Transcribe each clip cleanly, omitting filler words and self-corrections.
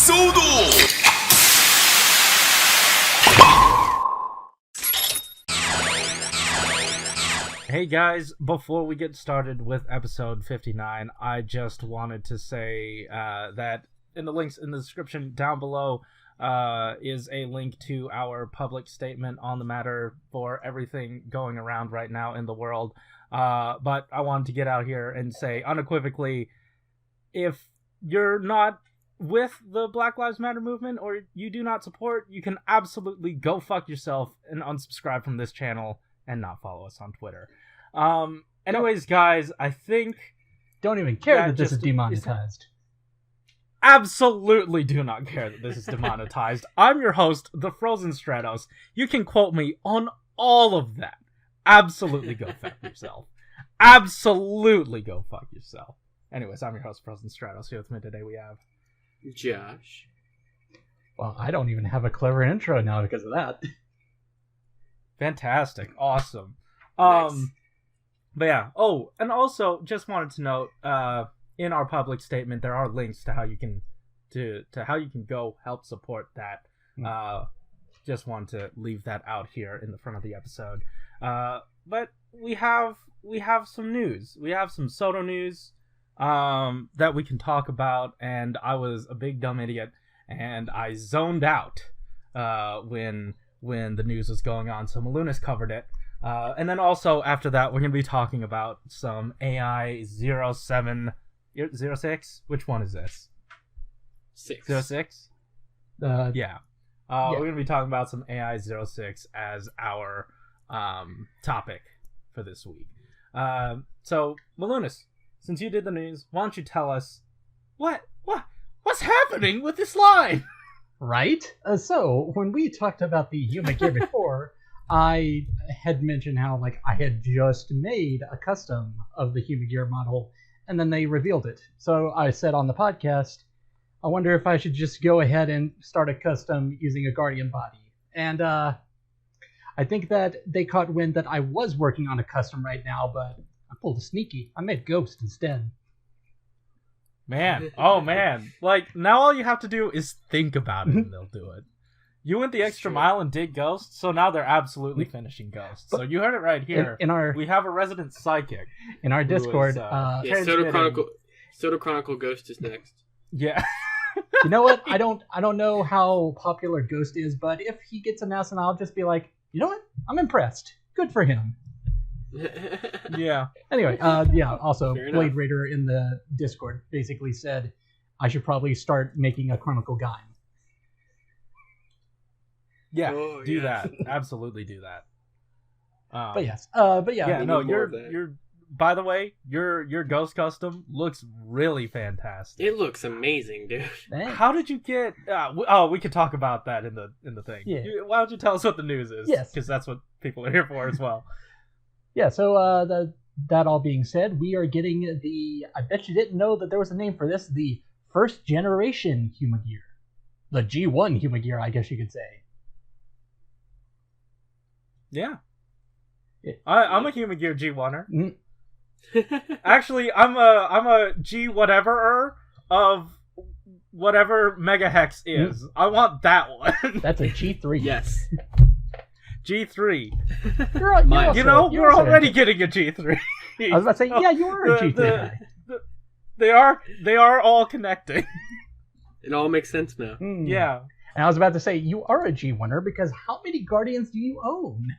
shodo-x! Hey guys, before we get started with episode 59, I just wanted to say that in the links in the description down below is a link to our public statement on the matter for everything going around right now in the world. But I wanted to get out here and say unequivocally, if you're not with the Black Lives Matter movement or you do not support, you can absolutely go fuck yourself and unsubscribe from this channel and not follow us on Twitter. Anyways, guys, I think... Don't even care that this is demonetized. Absolutely do not care that this is demonetized. I'm your host, the Frozen Stratos. You can quote me on all of that. Absolutely go fuck yourself. Absolutely go fuck yourself. Anyways, I'm your host, Frozen Stratos. Here with me today we have... Josh. Well, I don't even have a clever intro now because of that. Fantastic. Awesome. Nice. But yeah. Oh, and also just wanted to note, in our public statement there are links to how you can how you can go help support that. Just wanted to leave that out here in the front of the episode. But we have some news. We have some Soto news that we can talk about, and I was a big dumb idiot and I zoned out when the news was going on, so Malunas covered it. And then also after that, we're going to be talking about some AI 06? Which one is this? 06? Yeah. We're going to be talking about some AI 06 as our topic for this week. So, Malunas, since you did the news, why don't you tell us what's happening with this line? Right? So, when we talked about the humagear before, I had mentioned how, I had just made a custom of the humagear model, and then they revealed it. So I said on the podcast, I wonder if I should just go ahead and start a custom using a guardian body. And I think that they caught wind that I was working on a custom right now, but I pulled a sneaky. I made Ghost instead. Man, oh man. Now all you have to do is think about it and they'll do it. You went the extra mile and did Ghost, so now they're absolutely finishing Ghost. So you heard it right here. We have a resident psychic. In our Discord. Soto Chronicle Ghost is next. Yeah. You know what? I don't know how popular Ghost is, but if he gets announced, I'll just be like, you know what? I'm impressed. Good for him. Yeah. Anyway, also Blade Raider in the Discord basically said I should probably start making a Chronicle guide. Yeah, do that. Absolutely do that. But yeah. Yeah, no, you're by the way, your Ghost custom looks really fantastic. It looks amazing, dude. Thanks. How did you get we could talk about that in the thing. Yeah. Why don't you tell us what the news is? Yes. Because that's what people are here for as well. Yeah, so that all being said, we are getting I bet you didn't know that there was a name for this, the first generation humagear. The G1 humagear, I guess you could say. Yeah. I'm a humagear G1er. Actually, I'm a G whatever of whatever Megahex is. I want that one. That's a G3. Yes. G3. You're we're already getting a G3. I was about to say, yeah, you are a G3. They are all connecting. It all makes sense now. Yeah. And I was about to say, you are a G1er because how many Guardians do you own?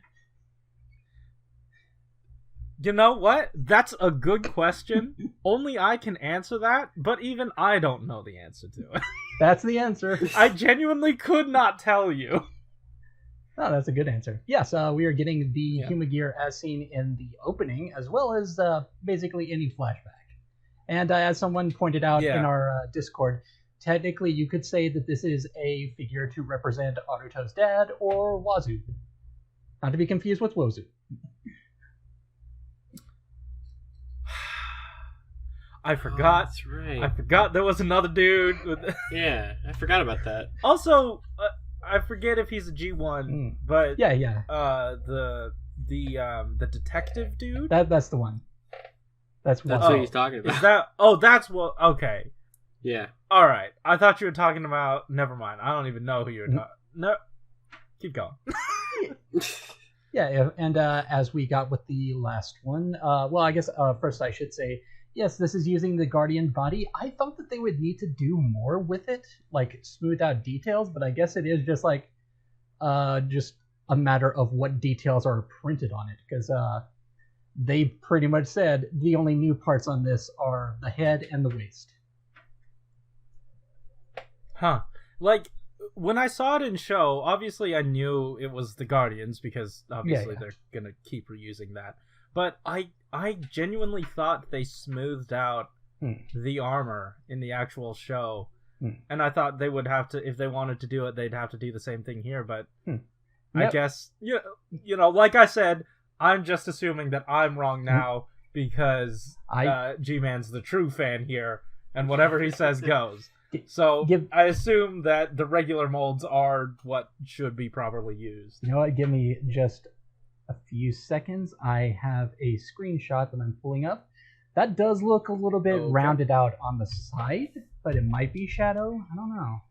You know what? That's a good question. Only I can answer that, but even I don't know the answer to it. That's the answer. I genuinely could not tell you. Oh, that's a good answer. Yes, we are getting the humagear as seen in the opening, as well as basically any flashback. And as someone pointed out in our Discord, technically you could say that this is a figure to represent Aruto's dad or Wazoo. Not to be confused with Wozu. I forgot. That's right. I forgot there was another dude. Yeah, I forgot about that. Also, I forget if he's a G1, but yeah. The detective dude. That's the one. That's what he's talking about. Is that? Oh, that's what. Okay. Yeah. All right. I thought you were talking about. Never mind. I don't even know who you're talking. No. Keep going. Yeah, and as we got with the last one, well, I guess first I should say, yes, this is using the Guardian body. I thought that they would need to do more with it, like smooth out details, but I guess it is just like, just a matter of what details are printed on it, because they pretty much said the only new parts on this are the head and the waist. Huh. Like, when I saw it in show, obviously I knew it was the Guardians, because obviously they're gonna keep reusing that. But I genuinely thought they smoothed out the armor in the actual show. And I thought they would have to, if they wanted to do it, they'd have to do the same thing here. But I guess, you know, like I said, I'm just assuming that I'm wrong now because G-Man's the true fan here, and whatever he says goes. So I assume that the regular molds are what should be properly used. You know what? Give me just a few seconds. I have a screenshot that I'm pulling up. That does look a little bit rounded out on the side, but it might be shadow. I don't know.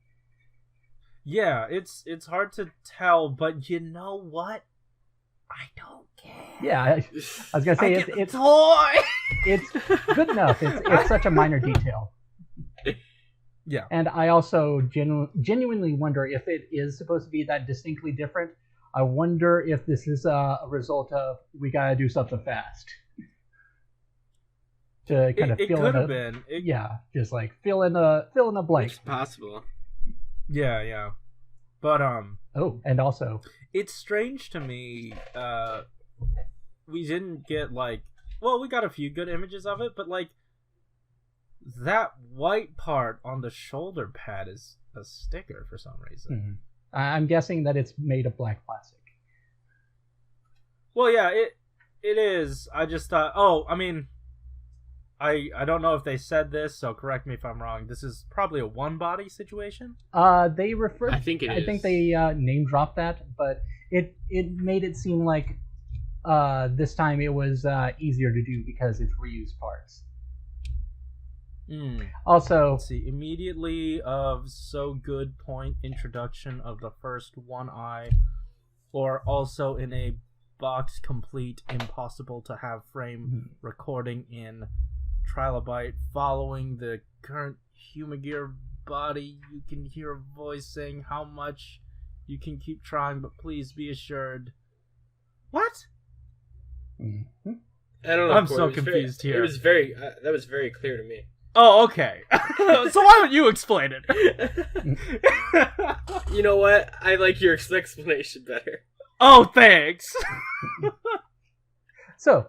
Yeah, it's hard to tell, but you know what? I don't care. Yeah, I was gonna say it's toy. It's good enough. It's such a minor detail. Yeah. And I also genuinely wonder if it is supposed to be that distinctly different. I wonder if this is a result of we gotta do something fast to kind of fill in. It could have been. Yeah, just like fill in a blank. It's possible. Yeah. But Oh, and also, it's strange to me. We didn't get we got a few good images of it, but that white part on the shoulder pad is a sticker for some reason. I'm guessing that it's made of black plastic. Well, yeah, it is. I just thought. Oh, I mean, I don't know if they said this, so correct me if I'm wrong. This is probably a one body situation. They referred. I think it is. I think they name dropped that, but it made it seem like this time it was easier to do because it's reused parts. Also, let's see, immediately of so good point introduction of the first one eye, or also in a box complete impossible to have frame recording in Trilobite following the current humagear body. You can hear a voice saying how much you can keep trying, but please be assured. What? I don't know. I'm so confused here. It was very that was very clear to me. Oh, okay. So why don't you explain it? You know what? I like your explanation better. Oh, thanks. So,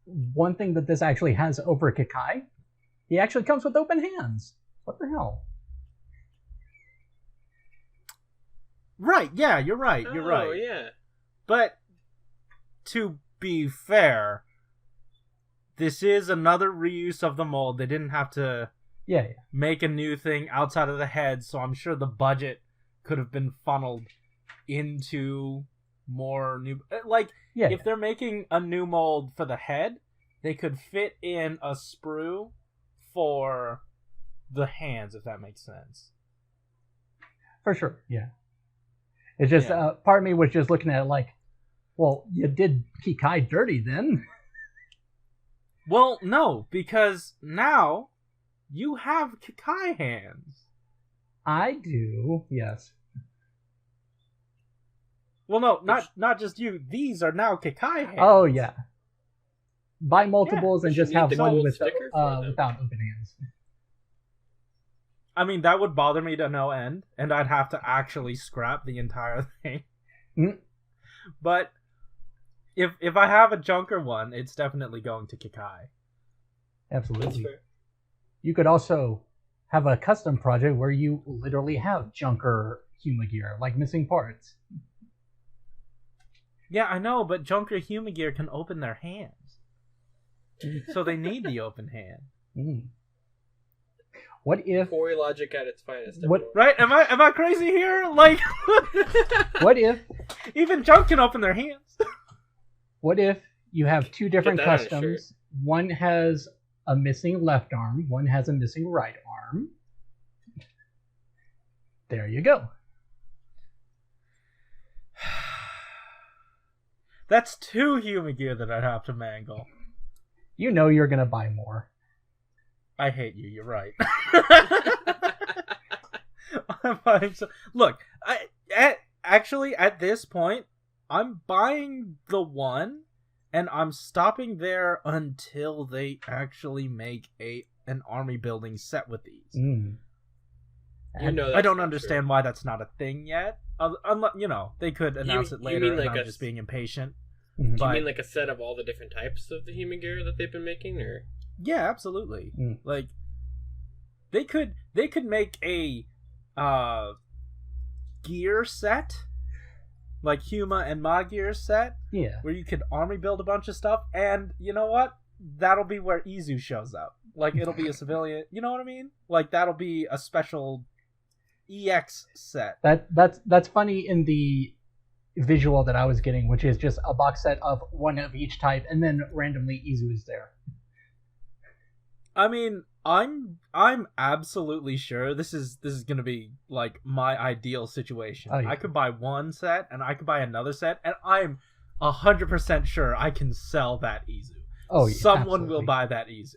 one thing that this actually has over Kakai, he actually comes with open hands. What the hell? Right, yeah, you're right. You're right. Oh, yeah. But, to be fair, this is another reuse of the mold. They didn't have to make a new thing outside of the head, so I'm sure the budget could have been funneled into more new... if they're making a new mold for the head, they could fit in a sprue for the hands, if that makes sense. For sure, yeah. It's just, part of me was just looking at it well, you did Kikai dirty then. Well, no, because now you have Kikai hands. I do, yes. Well, no, not just you. These are now Kikai hands. Oh, yeah. Buy multiples and just have one without open hands. I mean, that would bother me to no end, and I'd have to actually scrap the entire thing. But if I have a Junker one, it's definitely going to Kikai. Absolutely. You could also have a custom project where you literally have Junker humagear, like missing parts. Yeah, I know, but Junker humagear can open their hands. So they need the open hand. What if Quarry logic at its finest? Right? Am I crazy here? What if even Junk can open their hands? What if you have two different customs? One has a missing left arm. One has a missing right arm. There you go. That's 2 humagear that I'd have to mangle. You know you're gonna buy more. I hate you. You're right. Look, actually, at this point, I'm buying the one, and I'm stopping there until they actually make an army building set with these. Mm. You know I don't understand why that's not a thing yet. Unless, they could announce it later, mean like and I'm just being impatient. Mm-hmm. Do you mean like a set of all the different types of the humagear that they've been making, or? Yeah, absolutely. Mm. Like, they could make a gear set, like Huma and Magear set, Yeah. where you could army build a bunch of stuff, and you know what? That'll be where Izu shows up. Like, it'll be a civilian. You know what I mean? Like, that'll be a special EX set. That's funny in the visual that I was getting, which is just a box set of one of each type, and then randomly Izu is there. I mean, I'm absolutely sure this is gonna be like my ideal situation. Oh, yeah. I could buy one set and I could buy another set, and I'm 100% sure I can sell that Izu. Oh, yeah, Someone absolutely. will buy that Izu.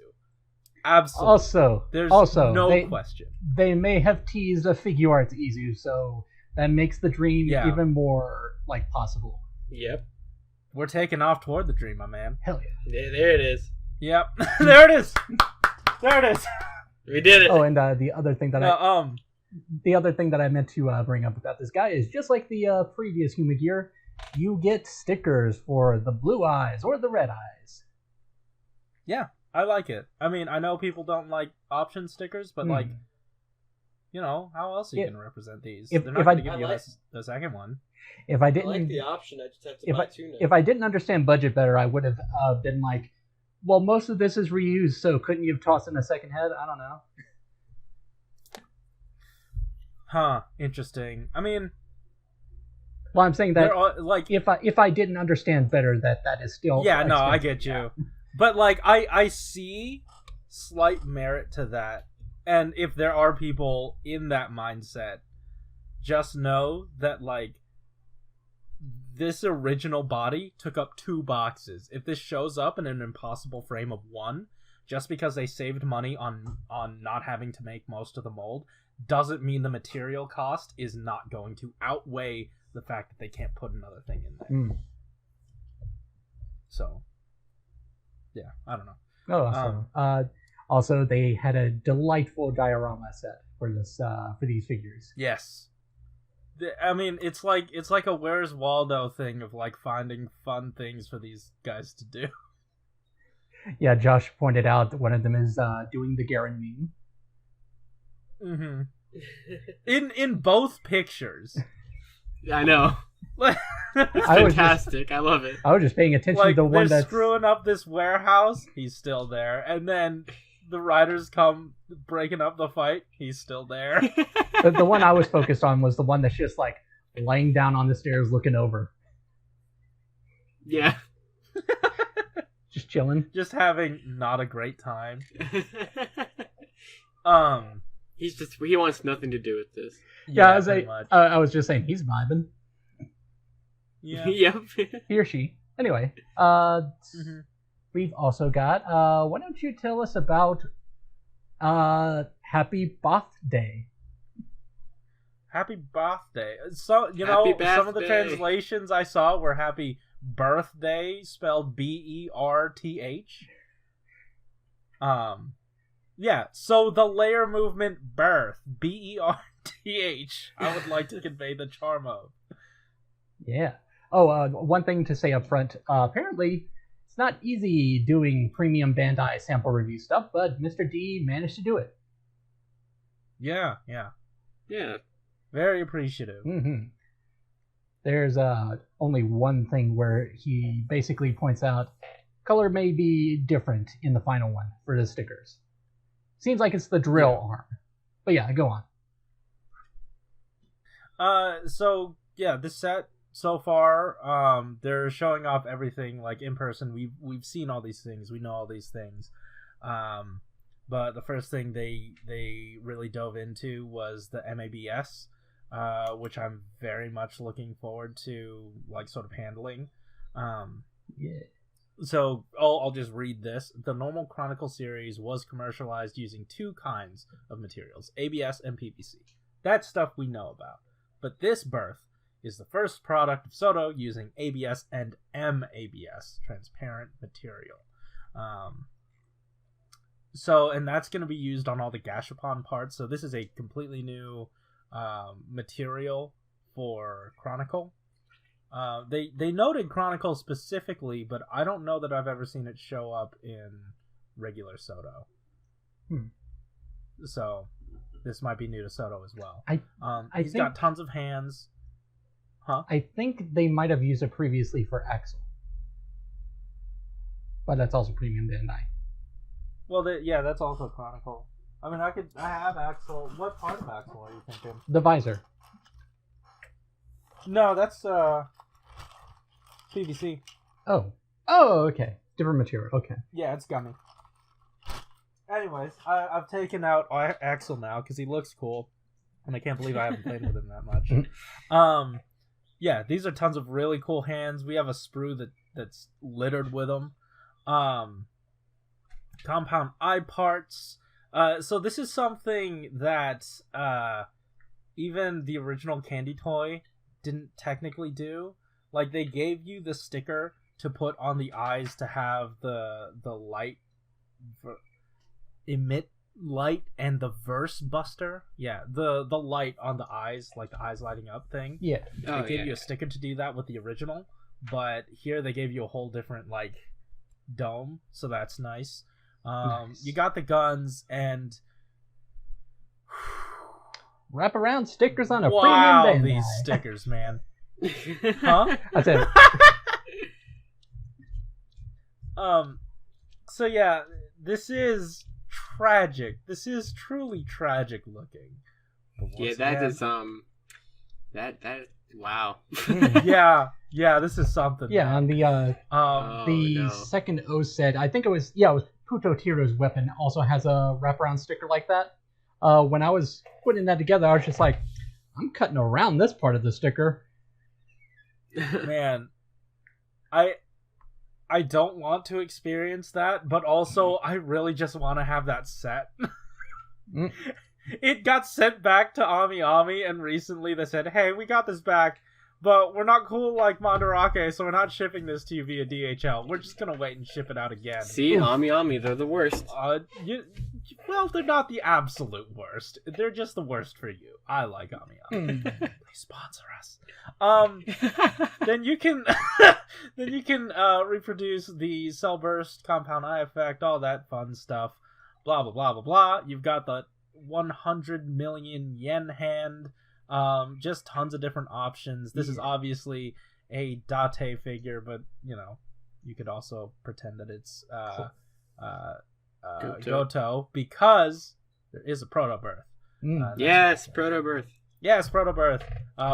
Absolutely. There's no question. They may have teased a figure arts Izu, so that makes the dream even more like possible. Yep. We're taking off toward the dream, my man. Hell yeah. There it is. Yep. There it is. There it is. We did it. Oh, and the other thing that I meant to bring up about this guy is just like the previous humagear, you get stickers for the blue eyes or the red eyes. Yeah, I like it. I mean, I know people don't like option stickers, but like, how else are you going to represent these? They're not going to give you the second one. If I didn't like the option, I just have to buy 2 now. If I didn't understand budget better, I would have been like, well, most of this is reused, so couldn't you have tossed in a second head? I don't know. Huh, interesting. I mean, well, I'm saying that like, if I didn't understand better, that is still no, I get you. Yeah. But like, I see slight merit to that, and if there are people in that mindset, just know that like, this original body took up 2 boxes. If this shows up in an impossible frame of 1, just because they saved money on not having to make most of the mold, doesn't mean the material cost is not going to outweigh the fact that they can't put another thing in there. Mm. So, yeah, I don't know. Oh, awesome. Also, they had a delightful diorama set for this for these figures. Yes. I mean, it's like a Where's Waldo thing of like finding fun things for these guys to do. Yeah, Josh pointed out that one of them is doing the Garen Mm-hmm. meme. In both pictures. I know. It's fantastic. I love it. I was just paying attention to the one that's screwing up this warehouse. He's still there, and then the riders come breaking up the fight. He's still there. The one I was focused on was the one that's just like laying down on the stairs looking over. Yeah. Just chilling. Just having not a great time. He wants nothing to do with this. Yeah, I was just saying he's vibing. Yeah. Yep. He or she. Anyway, we've also got why don't you tell us about Happy Birthday? Happy birthday. So, some of the translations I saw were happy birthday, spelled B-E-R-T-H. Yeah, so the layer movement birth, B-E-R-T-H, I would like to convey the charm of. Yeah. Oh, one thing to say up front. Apparently, it's not easy doing premium Bandai sample review stuff, but Mr. D managed to do it. Yeah. Very appreciative. Mm-hmm. There's only one thing where he basically points out color may be different in the final one for the stickers. Seems like it's the drill arm. But yeah, go on. So, yeah, this set so far, they're showing off everything like in person. We've seen all these things. We know all these things. But the first thing they really dove into was the MABS, which I'm very much looking forward to, like, sort of handling. Yeah. So I'll just read this. The normal Chronicle series was commercialized using two kinds of materials, ABS and PVC. That's stuff we know about. But this birth is the first product of Shodo using ABS and MABS, transparent material. And that's going to be used on all the Gashapon parts. So this is a completely new material for Chronicle. They noted Chronicle specifically, but I don't know that I've ever seen it show up in regular Shodo. So this might be new to Shodo as well. He's got tons of hands. Huh? I think they might have used it previously for Axel. But that's also Premium Bandai. Well, that's also Chronicle. I mean, I have Axel. What part of Axel are you thinking? The visor. No, that's PVC. Oh, okay. Different material. Okay. Yeah, it's gummy. Anyways, I've taken out Axel now because he looks cool, and I can't believe I haven't played with him that much. Yeah, these are tons of really cool hands. We have a sprue that's littered with them. Compound eye parts. So this is something that even the original Candy Toy didn't technically do. Like, they gave you the sticker to put on the eyes to have the light emit light and the verse buster. Yeah, the light on the eyes, like the eyes lighting up thing. Yeah. They gave you a sticker to do that with the original, but here they gave you a whole different, like, dome, so that's nice. Nice. You got the guns and wraparound stickers on a wow, Premium Bandai. These stickers, man. Huh? That's it. So yeah, this is tragic. This is truly tragic looking. Yeah, that is that wow. yeah, this is something. Yeah, man. on the second O set, I think it was Puto Tiro's weapon also has a wraparound sticker like that. When I was putting that together, I was just like, I'm cutting around this part of the sticker. Man, I don't want to experience that, but also I really just want to have that set. It got sent back to Ami Ami, and recently they said, hey, we got this back, but we're not cool like Mandarake, so we're not shipping this to you via DHL. We're just going to wait and ship it out again. See, Ami Ami, they're the worst. Well, they're not the absolute worst. They're just the worst for you. I like Ami Ami. Please sponsor us. Then you can reproduce the cell burst, compound eye effect, all that fun stuff. Blah blah blah blah blah. You've got the 100 million yen hand. Just tons of different options. This is obviously a Date figure, but you could also pretend that it's Goto, because there is a Proto Birth. Yes, Proto Birth. Yes, Proto Birth,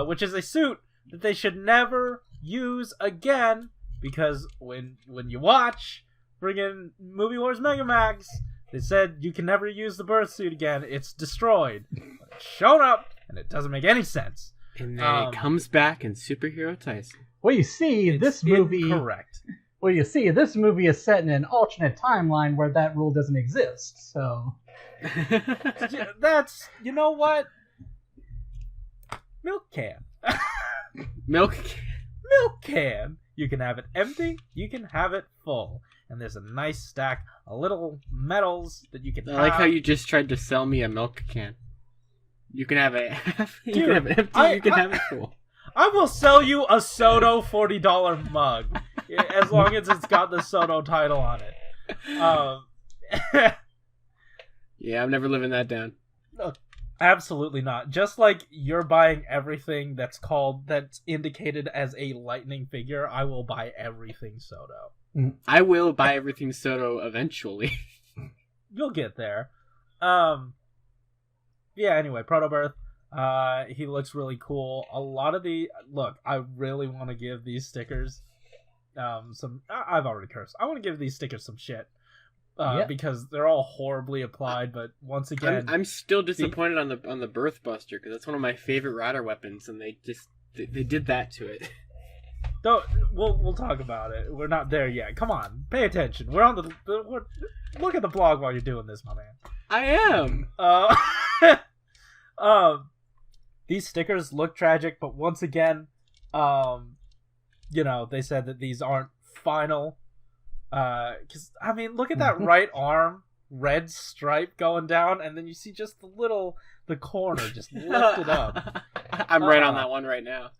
which is a suit that they should never use again, because when you watch friggin' Movie Wars Megamax, they said you can never use the birth suit again. It's destroyed. It's shown up, and it doesn't make any sense. And then it comes back in Superhero Tyson. Well, you see, this movie... Correct. Well, you see, this movie is set in an alternate timeline where that rule doesn't exist, so... That's... You know what? Milk can. Milk can. You can have it empty, you can have it full. And there's a nice stack of little medals that you can have. I like how you just tried to sell me a milk can. You can have it you can have it empty, you can have it full. I will sell you a Shodo $40 mug, as long as it's got the Shodo title on it. Yeah, I'm never living that down. No, absolutely not. Just like you're buying everything that's indicated as a lightning figure, I will buy everything Shodo. I will buy everything Shodo eventually. You'll get there. Yeah, anyway, Proto Birth. He looks really cool. A lot of look, I really want to give these stickers some. I've already cursed. I want to give these stickers some shit. because they're all horribly applied. But once again, I'm still disappointed on the Birth Buster because that's one of my favorite rider weapons, and they did that to it. Don't. We'll talk about it. We're not there yet. Come on, pay attention. We're on look at the blog while you're doing this, my man. I am. These stickers look tragic, but once again, they said that these aren't final. Because I mean, look at that right arm, red stripe going down, and then you see just the corner just lifted up. I'm right on that one right now.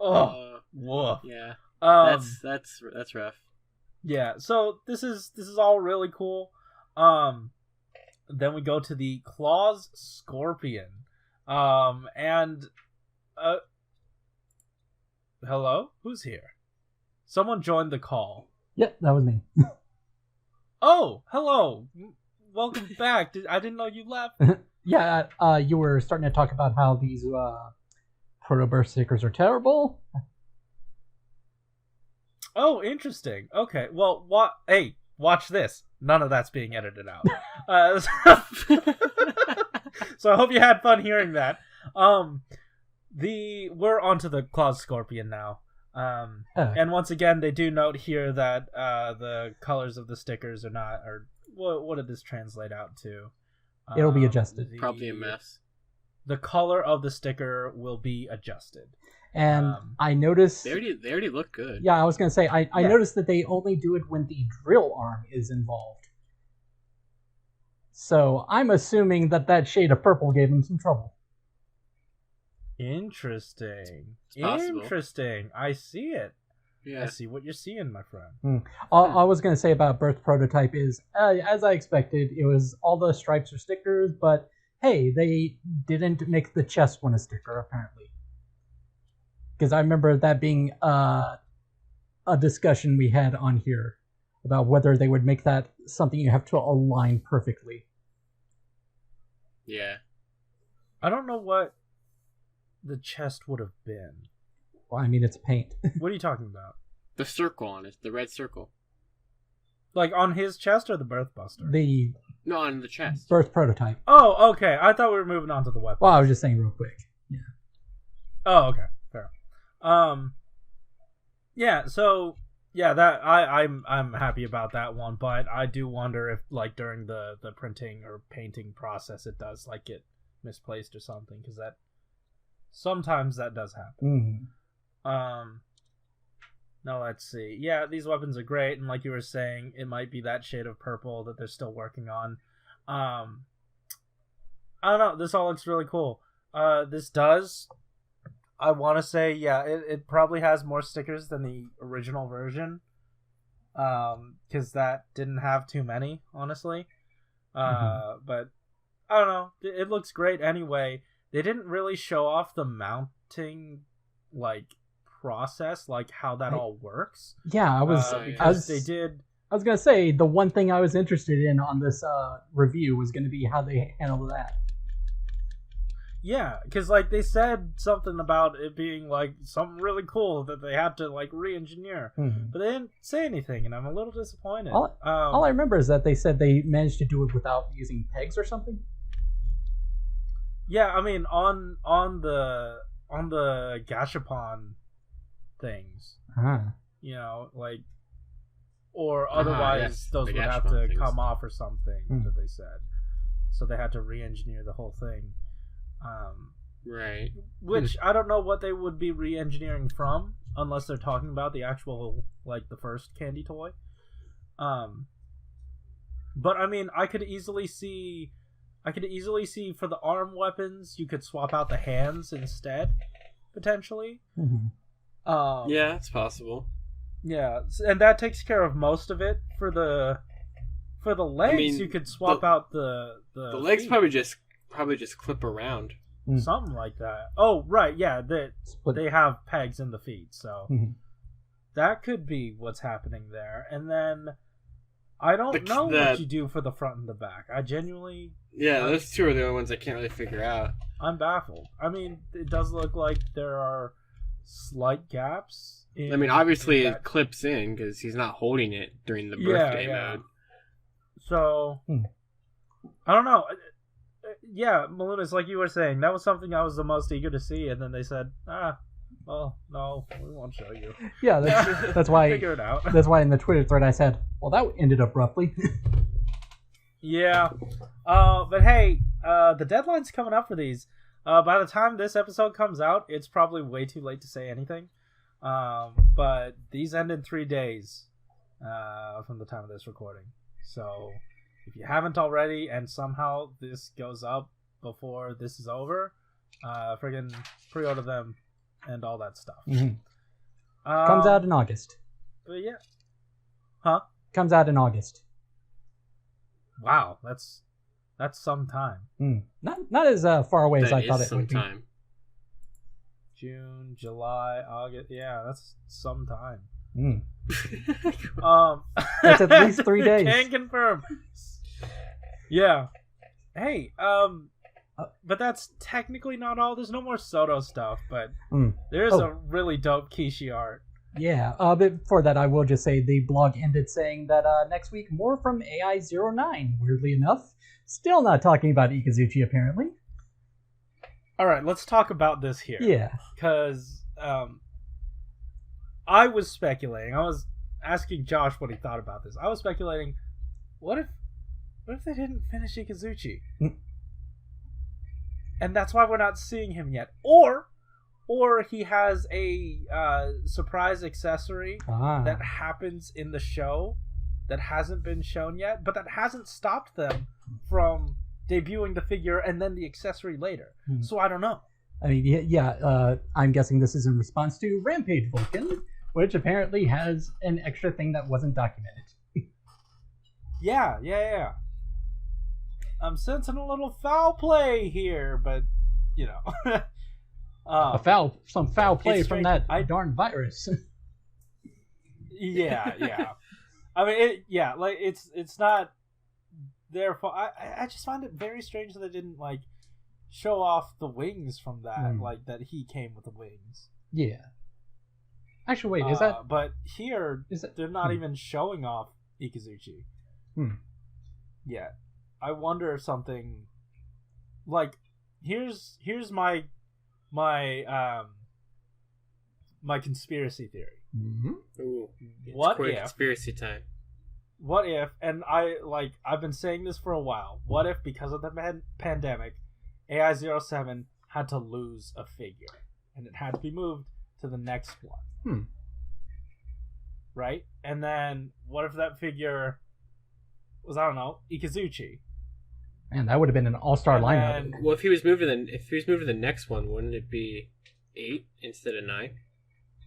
Oh, woof. Yeah. That's rough. Yeah. So this is all really cool. Then we go to the Claws Scorpion. And hello? Who's here? Someone joined the call. Yep, that was me. Oh, hello. Welcome back. I didn't know you left. Yeah, you were starting to talk about how these proto-burst stickers are terrible. Oh, interesting. Okay, well, hey, watch this. None of that's being edited out. So I hope you had fun hearing that. We're onto the Claws Scorpion now. And once again, they do note here that the colors of the stickers are not, or what did this translate out to? It'll be adjusted. Probably a mess. The color of the sticker will be adjusted. And I noticed... They already look good. Yeah, I was going to say, I noticed that they only do it when the drill arm is involved. So I'm assuming that shade of purple gave them some trouble. Interesting. Possible. Interesting. I see it. Yeah. I see what you're seeing, my friend. All I was going to say about Birth Prototype is, as I expected, it was all the stripes or stickers, but hey, they didn't make the chest one a sticker, apparently. Because I remember that being a discussion we had on here about whether they would make that something you have to align perfectly. Yeah. I don't know what the chest would have been. Well, I mean, it's paint. What are you talking about? The circle on it, the red circle. Like on his chest or the Birth Buster? No, on the chest. Birth Prototype. Oh, okay. I thought we were moving on to the weapon. Well, I was just saying real quick. Yeah. Oh, okay. Fair. Yeah, so yeah, that I'm happy about that one, but I do wonder if like during the printing or painting process it does like get misplaced or something, because that sometimes that does happen. Mm-hmm. Now let's see. Yeah, these weapons are great, and like you were saying, it might be that shade of purple that they're still working on. I don't know. This all looks really cool. This does. I want to say, yeah, it probably has more stickers than the original version. Because that didn't have too many, honestly. But I don't know. It looks great anyway. They didn't really show off the mounting, like, process, like how that all works. Yeah, they did. I was gonna say the one thing I was interested in on this review was gonna be how they handle that. Yeah, because like they said something about it being like something really cool that they had to like re-engineer, but they didn't say anything, and I'm a little disappointed. All I remember is that they said they managed to do it without using pegs or something. Yeah, I mean on the gashapon things, you know, like, or otherwise those would have to come off or something that they said, so they had to re-engineer the whole thing. Right. Which I don't know what they would be re-engineering from, unless they're talking about the actual, like, the first candy toy. But I mean, I could easily see for the arm weapons, you could swap out the hands instead, potentially. Yeah, it's possible. Yeah, and that takes care of most of it. For the legs, you could swap out the legs feet. probably just clip around. Something like that. Oh, right, yeah, they have pegs in the feet, so that could be what's happening there. And then I don't know what you do for the front and the back. I genuinely... Yeah, those two are the only ones I can't really figure out. I'm baffled. I mean, it does look like there are slight gaps. I mean, obviously it clips in because he's not holding it during the birthday mode. So, I don't know. Yeah, Malunas, like you were saying, that was something I was the most eager to see, and then they said, well, no, we won't show you. Yeah, that's why. Figure it out. That's why in the Twitter thread I said, well, that ended up roughly. Yeah. But hey, the deadline's coming up for these. By the time this episode comes out, it's probably way too late to say anything. But these end in 3 days from the time of this recording. So if you haven't already, and somehow this goes up before this is over, friggin' pre-order them and all that stuff. Mm-hmm. Comes out in August. But yeah. Huh? Comes out in August. Wow, that's some time. Not as far away as I thought it would be. Time. June, July, August. Yeah, that's some time. That's at least 3 days. Can confirm. Yeah. Hey, but that's technically not all. There's no more Soto stuff, but there's a really dope Kishi art. Yeah, but before that, I will just say the blog ended saying that next week, more from AI09, weirdly enough. Still not talking about Ikazuchi, apparently. All right, let's talk about this here. Yeah. Because I was speculating. I was asking Josh what he thought about this. I was speculating, what if they didn't finish Ikazuchi? And that's why we're not seeing him yet. Or he has a surprise accessory that happens in the show that hasn't been shown yet, but that hasn't stopped them from debuting the figure and then the accessory later. So I don't know. I mean, yeah, I'm guessing this is in response to Rampage Vulcan, which apparently has an extra thing that wasn't documented. Yeah. I'm sensing a little foul play here, but, you know... some foul play from that darn virus. yeah. I mean, it's not their fault. I just find it very strange that they didn't show off the wings from that, that he came with the wings. Yeah. Actually, wait, is that? But here, they're not even showing off Ikazuchi. Yeah, I wonder if something here's my conspiracy theory. Ooh, what if conspiracy time? What if, and I've been saying this for a while, what if because of the pandemic, AI07 had to lose a figure and it had to be moved to the next one? Right? And then what if that figure was, I don't know, Ikazuchi? Man, that would have been an all-star lineup. Well, if he was moved to the next one, wouldn't it be 8 instead of 9?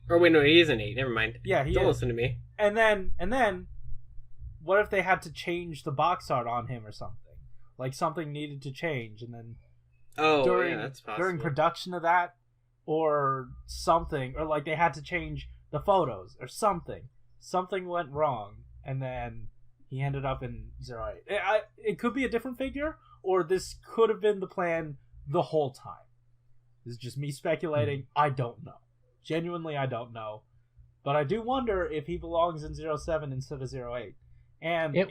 Or wait, no, he is an 8. Never mind. Yeah, he Don't is. listen to me. And then, what if they had to change the box art on him or something? Something needed to change, and then that's possible. during production of that, or something, or they had to change the photos or something. Something went wrong, and then he ended up in 08. It could be a different figure, or this could have been the plan the whole time. This is just me speculating. I don't know. Genuinely, I don't know. But I do wonder if he belongs in 07 instead of 08. And if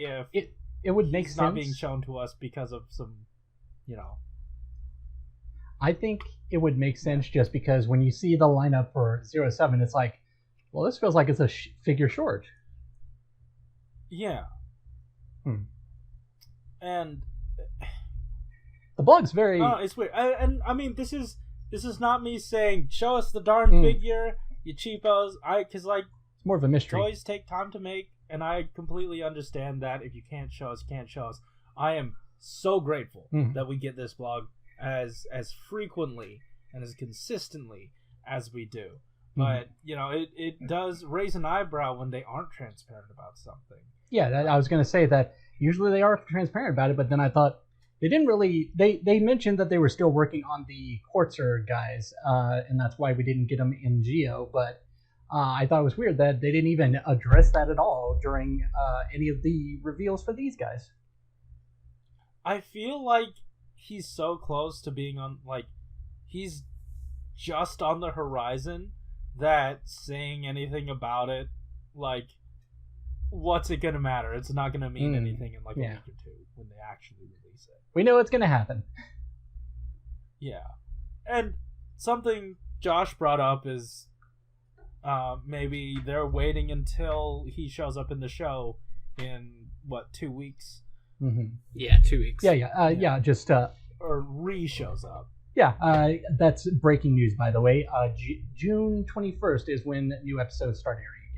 it would make he's sense. Not being shown to us because of some, I think it would make sense just because when you see the lineup for 07, it's like, well, this feels like it's a figure short. Yeah. And the blog's very... Oh, it's weird. I mean, this is not me saying, show us the darn figure, you cheapos. Because it's more of a mystery. Toys take time to make, and I completely understand that. If you can't show us, you can't show us. I am so grateful that we get this blog as frequently and as consistently as we do. But, it does raise an eyebrow when they aren't transparent about something. Yeah, I was going to say that usually they are transparent about it, but then I thought they didn't really... They mentioned that they were still working on the Quartzer guys, and that's why we didn't get them in Geo, but I thought it was weird that they didn't even address that at all during any of the reveals for these guys. I feel like he's so close to being on... he's just on the horizon that saying anything about it, what's it gonna matter? It's not gonna mean anything in like a Yeah. week or two when they actually release it. We know it's gonna happen. Yeah. And something Josh brought up is maybe they're waiting until he shows up in the show in 2 weeks? Mm-hmm. Yeah, 2 weeks. Yeah. Just Or shows up. that's breaking news, by the way. June 21st is when new episodes start airing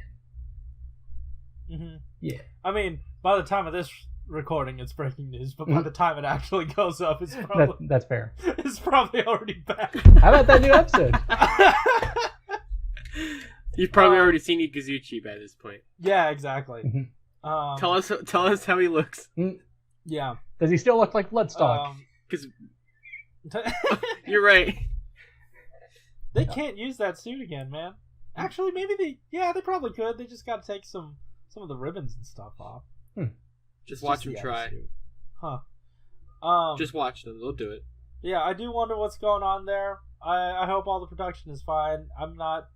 again. Mm-hmm. Yeah. I mean, by the time of this recording, it's breaking news, but by the time it actually goes up, it's probably That's fair. it's probably already back. How about that new episode? You've probably already seen Ikazuchi by this point. Yeah, exactly. Mhm. Tell us how he looks. Yeah. Does he still look like Bloodstock? Because you're right. They can't use that suit again, man. Actually, maybe they probably could. They just got to take some of the ribbons and stuff off. Just watch them the try. suit. Huh. Just watch them. They'll do it. Yeah, I do wonder what's going on there. I hope all the production is fine. I'm not,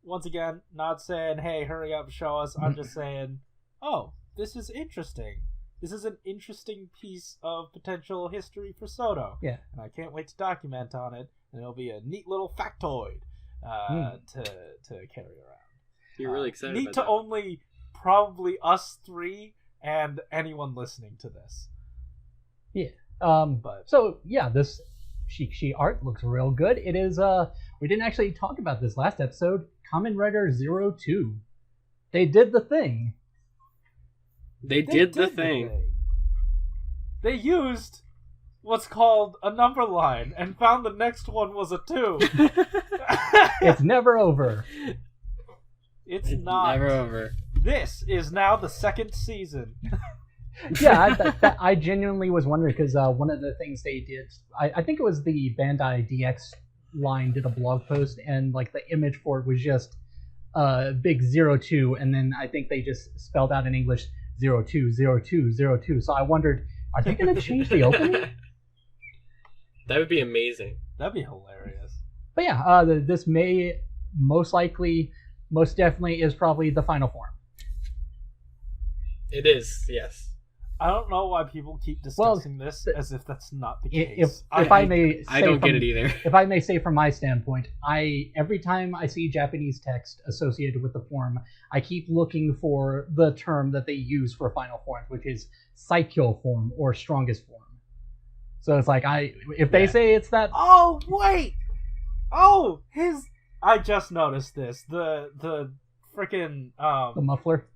once again, not saying, hey, hurry up, show us. I'm just saying, oh, this is interesting. This is an interesting piece of potential history for Soto. Yeah. And I can't wait to document on it. And it'll be a neat little factoid to carry around. You're really excited neat about to that. only probably us three and anyone listening to this. Yeah. But So yeah, this Shikshi art looks real good. It is. We didn't actually talk about this last episode. Kamen Rider 02. They did the thing. They did the thing. They used what's called a number line and found the next one was a 2. It's never over. It's not. Never over. This is now the second season. Yeah, I genuinely was wondering because one of the things they did, I think it was the Bandai DX line did a blog post and like the image for it was just big 02, and then I think they just spelled out in English 020202. So I wondered, are they going to change the opening? That would be amazing. That'd be hilarious. But yeah, this may most definitely is probably the final form. It is, yes. I don't know why people keep discussing this as if that's not the case. If I may, I don't get it either. If I may say from my standpoint, every time I see Japanese text associated with the form, I keep looking for the term that they use for final forms, which is Saikyo form or strongest form. So it's like if they say it's that. Oh wait! Oh, I just noticed this. The freaking The muffler.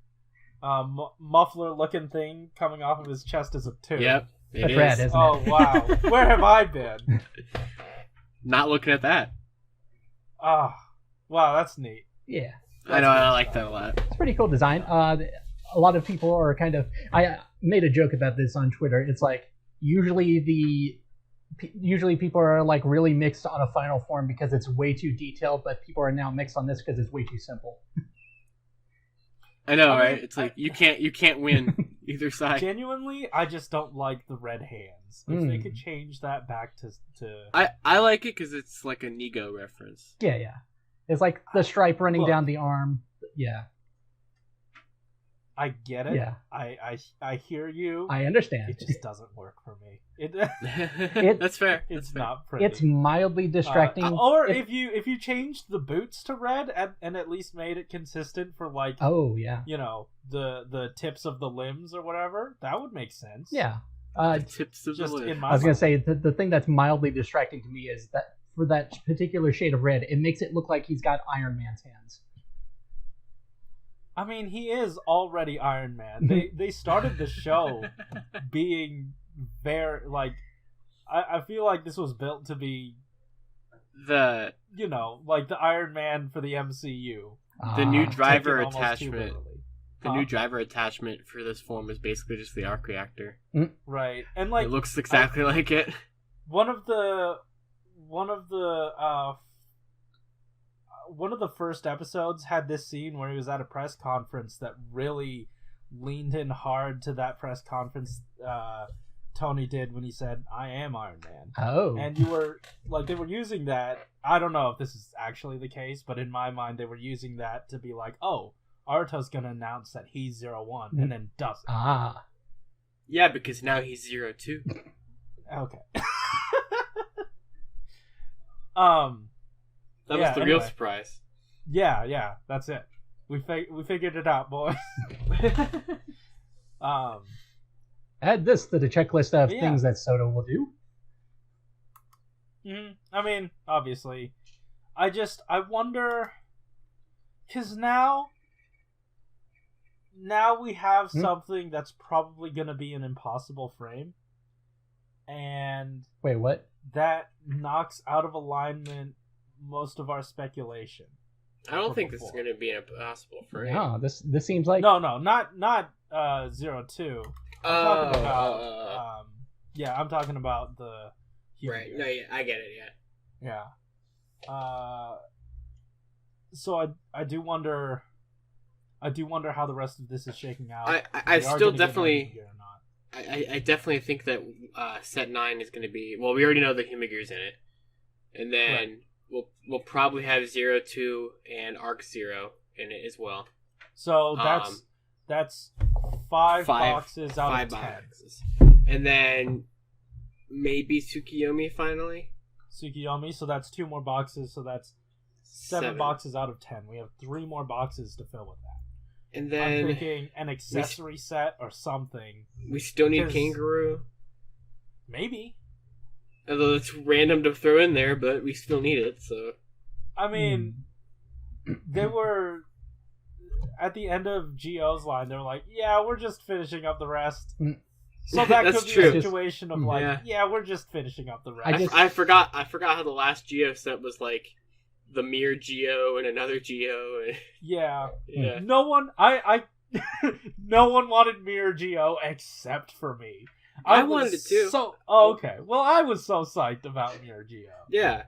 muffler looking thing coming off of his chest is a 2. Yep, it That's is. rad, isn't it? Oh wow, where have I been? Not looking at that. Ah, wow, that's neat. Yeah, I know, I like that a lot. it's a pretty cool design. A lot of people are kind of. I made a joke about this on Twitter. It's like usually people are like really mixed on a final form because it's way too detailed, but people are now mixed on this because it's way too simple. I know, I mean, right? It's like you can't win either side. Genuinely, I just don't like the red hands. If they could change that back to I like it because it's like a Nego reference. Yeah. It's like the stripe running Look. down the arm. Yeah. I get it. Yeah. I hear you. I understand. It just doesn't work for me. That's fair. It's That's fair. not pretty. It's mildly distracting. Or if you changed the boots to red and at least made it consistent for like Oh yeah. the tips of the limbs or whatever, that would make sense. Yeah. Tips of the Just lip. in my I was gonna mind. say the thing that's mildly distracting to me is that for that particular shade of red, it makes it look like he's got Iron Man's hands. I mean, he is already Iron Man. They started the show being very like I feel like this was built to be the like the Iron Man for the MCU. the new Ah. driver Taken almost too attachment. literally. The new driver attachment for this form is basically just the arc reactor. Right. And like It looks exactly like it. one of the first episodes had this scene where he was at a press conference that really leaned in hard to that press conference Tony did when he said, "I am Iron Man." Oh. And you were like, they were using that. I don't know if this is actually the case, but in my mind, they were using that to be like, "Oh, Aruto's gonna announce that he's 0-1 and then doesn't. Ah. Yeah, because now he's 0-2. Okay. That was the real surprise. Yeah, that's it. We figured it out, boys. Add this to the checklist of things that Soto will do. I mean, obviously. I wonder... Because now we have something that's probably going to be an impossible frame. And... Wait, what? That knocks out of alignment most of our speculation. I don't think this is going to be an impossible frame. No, this seems like... No, not 0-2. I'm talking about... I'm talking about the... Right, no, yeah, I get it, yeah. So I do wonder how the rest of this is shaking out. I still definitely... I definitely think that set 9 is going to be... Well, we already know the humagear's in it. And then we'll probably have 0-2 and Arc 0 in it as well. So that's 5 boxes out of 10. Boxes. And then maybe Tsukiyomi finally. Tsukiyomi, so that's 2 more boxes, so that's 7 boxes out of 10. We have 3 more boxes to fill with that. And then I'm thinking an accessory set or something. We still need Kangaroo. Maybe. Although it's random to throw in there, but we still need it, so... I mean, they were... At the end of Gio's line, they were like, yeah, we're just finishing up the rest. So that could be a situation of like, we're just finishing up the rest. I forgot how the last Geo set was like the Mirror Geo and another Geo. And... Yeah. No one no one wanted Mirror Geo except for me. I wanted it too. Okay. Well, I was so psyched about Mirror Geo. Yeah.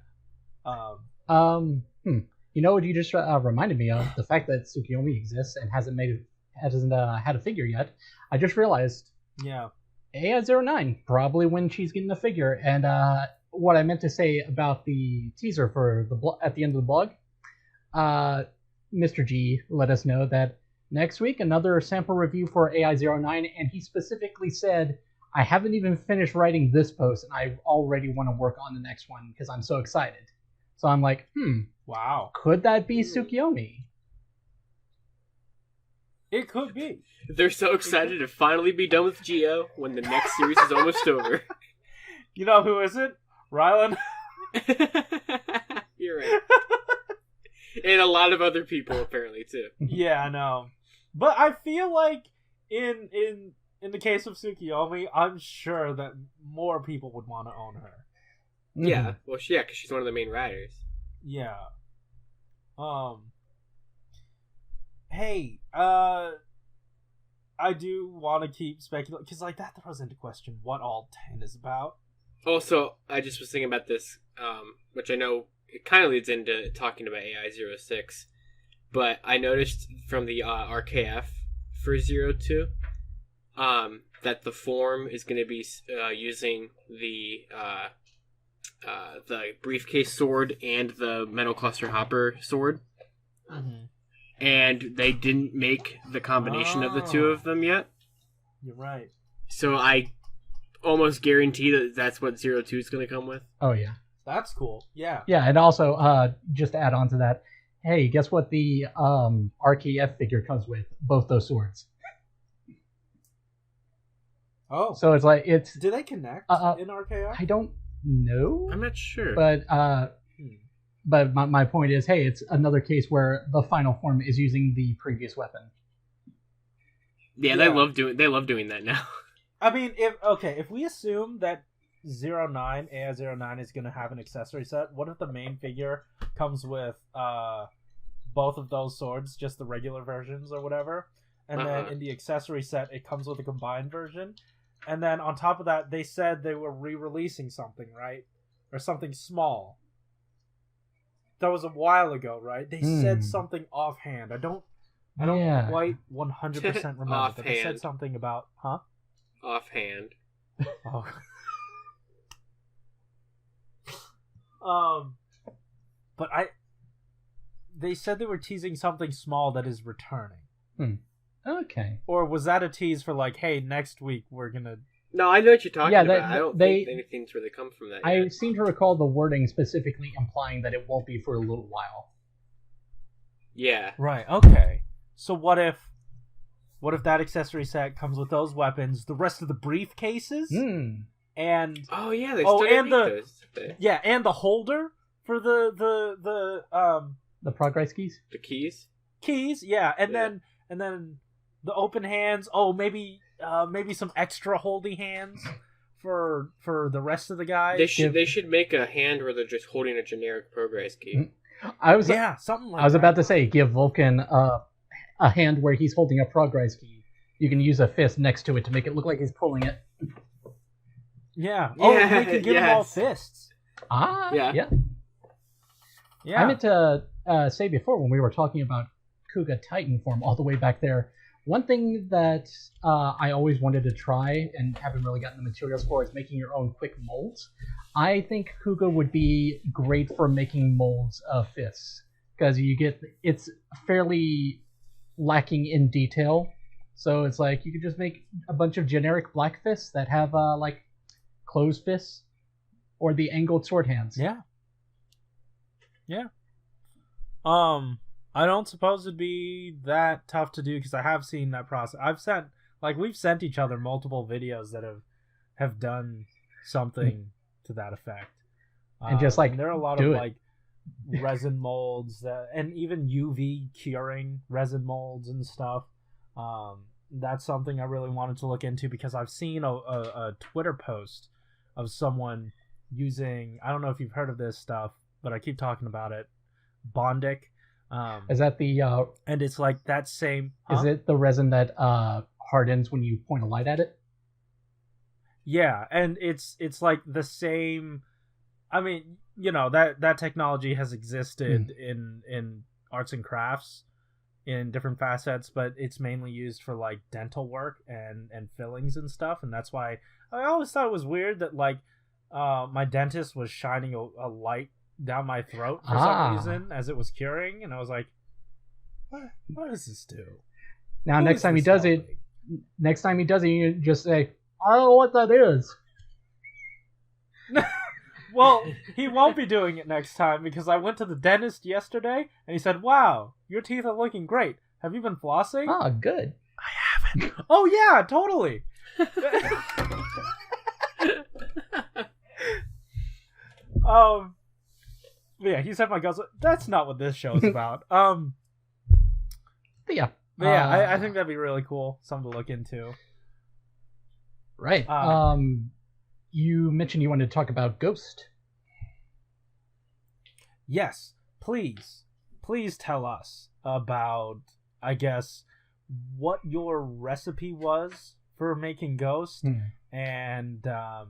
You know what you just reminded me of? The fact that Tsukiyomi exists and hasn't had a figure yet. I just realized. Yeah. AI09, probably when she's getting the figure. And what I meant to say about the teaser for at the end of the blog, Mr. G let us know that next week another sample review for AI09, and he specifically said, I haven't even finished writing this post, and I already want to work on the next one because I'm so excited. So I'm like, wow, could that be Tsukiyomi? It could be. They're so excited to finally be done with Geo when the next series is almost over. You know who isn't? Rylan. You're right. And a lot of other people apparently too. Yeah, I know. But I feel like in the case of Tsukiyomi, I'm sure that more people would want to own her. Yeah, well, because she's one of the main riders. Yeah. Hey, I do want to keep speculating, because like that throws into question what all 10 is about. Also, I just was thinking about this, which I know it kind of leads into talking about AI06, but I noticed from the RKF for 02 that the form is going to be using the briefcase sword and the metal cluster hopper sword. Mm-hmm. And they didn't make the combination of the two of them yet. You're right. So I almost guarantee that that's what 02 is going to come with. Oh, yeah. That's cool. Yeah. Yeah, and also, just to add on to that, hey, guess what the RKF figure comes with? Both those swords. Oh. So it's like, it's... Do they connect in RKF? I don't know. I'm not sure. But my point is, hey, it's another case where the final form is using the previous weapon. Yeah, they love doing that now. I mean, if we assume that AI09 is going to have an accessory set, what if the main figure comes with both of those swords, just the regular versions or whatever, and then in the accessory set it comes with a combined version, and then on top of that they said they were re-releasing something, right? Or something small. That was a while ago, right? They said something offhand. I don't quite 100% remember, but they said something about, Offhand. Oh. But they said they were teasing something small that is returning. Okay. Or was that a tease for like, hey, next week we're gonna? No, I know what you're talking about. I don't think anything's really come from that I yet. seem to recall the wording specifically implying that it won't be for a little while. Yeah. Right. Okay. So what if that accessory set comes with those weapons, the rest of the briefcases, and oh yeah, they still make those. Yeah, and the holder for the progress keys. The keys. Keys, yeah, and then the open hands. Oh, maybe some extra holdy hands for the rest of the guys. They should make a hand where they're just holding a generic progress key. Something like that. I was about to say, give Vulcan a hand where he's holding a progress key. You can use a fist next to it to make it look like he's pulling it. Yeah. Oh, we can give them all fists. Yeah. I meant to say before when we were talking about Kuga Titan form all the way back there, one thing that I always wanted to try and haven't really gotten the materials for is making your own quick molds. I think Kuga would be great for making molds of fists because it's fairly lacking in detail. So it's like you could just make a bunch of generic black fists that have like closed fists or the angled sword hands. Yeah. I don't suppose it'd be that tough to do because I have seen that process. We've sent each other multiple videos that have done something to that effect. And just like and there are a lot of like resin molds and even UV curing resin molds and stuff. That's something I really wanted to look into because I've seen a Twitter post of someone using, I don't know if you've heard of this stuff, but I keep talking about it, Bondic. Is that the and it's like that same is it the resin that hardens when you point a light at it? Yeah, and it's like the same. I mean, that technology has existed in arts and crafts in different facets, but it's mainly used for like dental work and fillings and stuff, and that's why I always thought it was weird that like my dentist was shining a light down my throat for some reason as it was curing, and I was like, what does this do? Now next time he does it, you just say, I don't know what that is. Well, he won't be doing it next time because I went to the dentist yesterday and he said, wow, your teeth are looking great. Have you been flossing? Oh, good. I haven't. Oh yeah, totally. Yeah, he said my guts. That's not what this show is about. But yeah, I think that'd be really cool. Something to look into. Right. You mentioned you wanted to talk about Ghost. Yes, please tell us about, I guess, what your recipe was for making Ghost, and I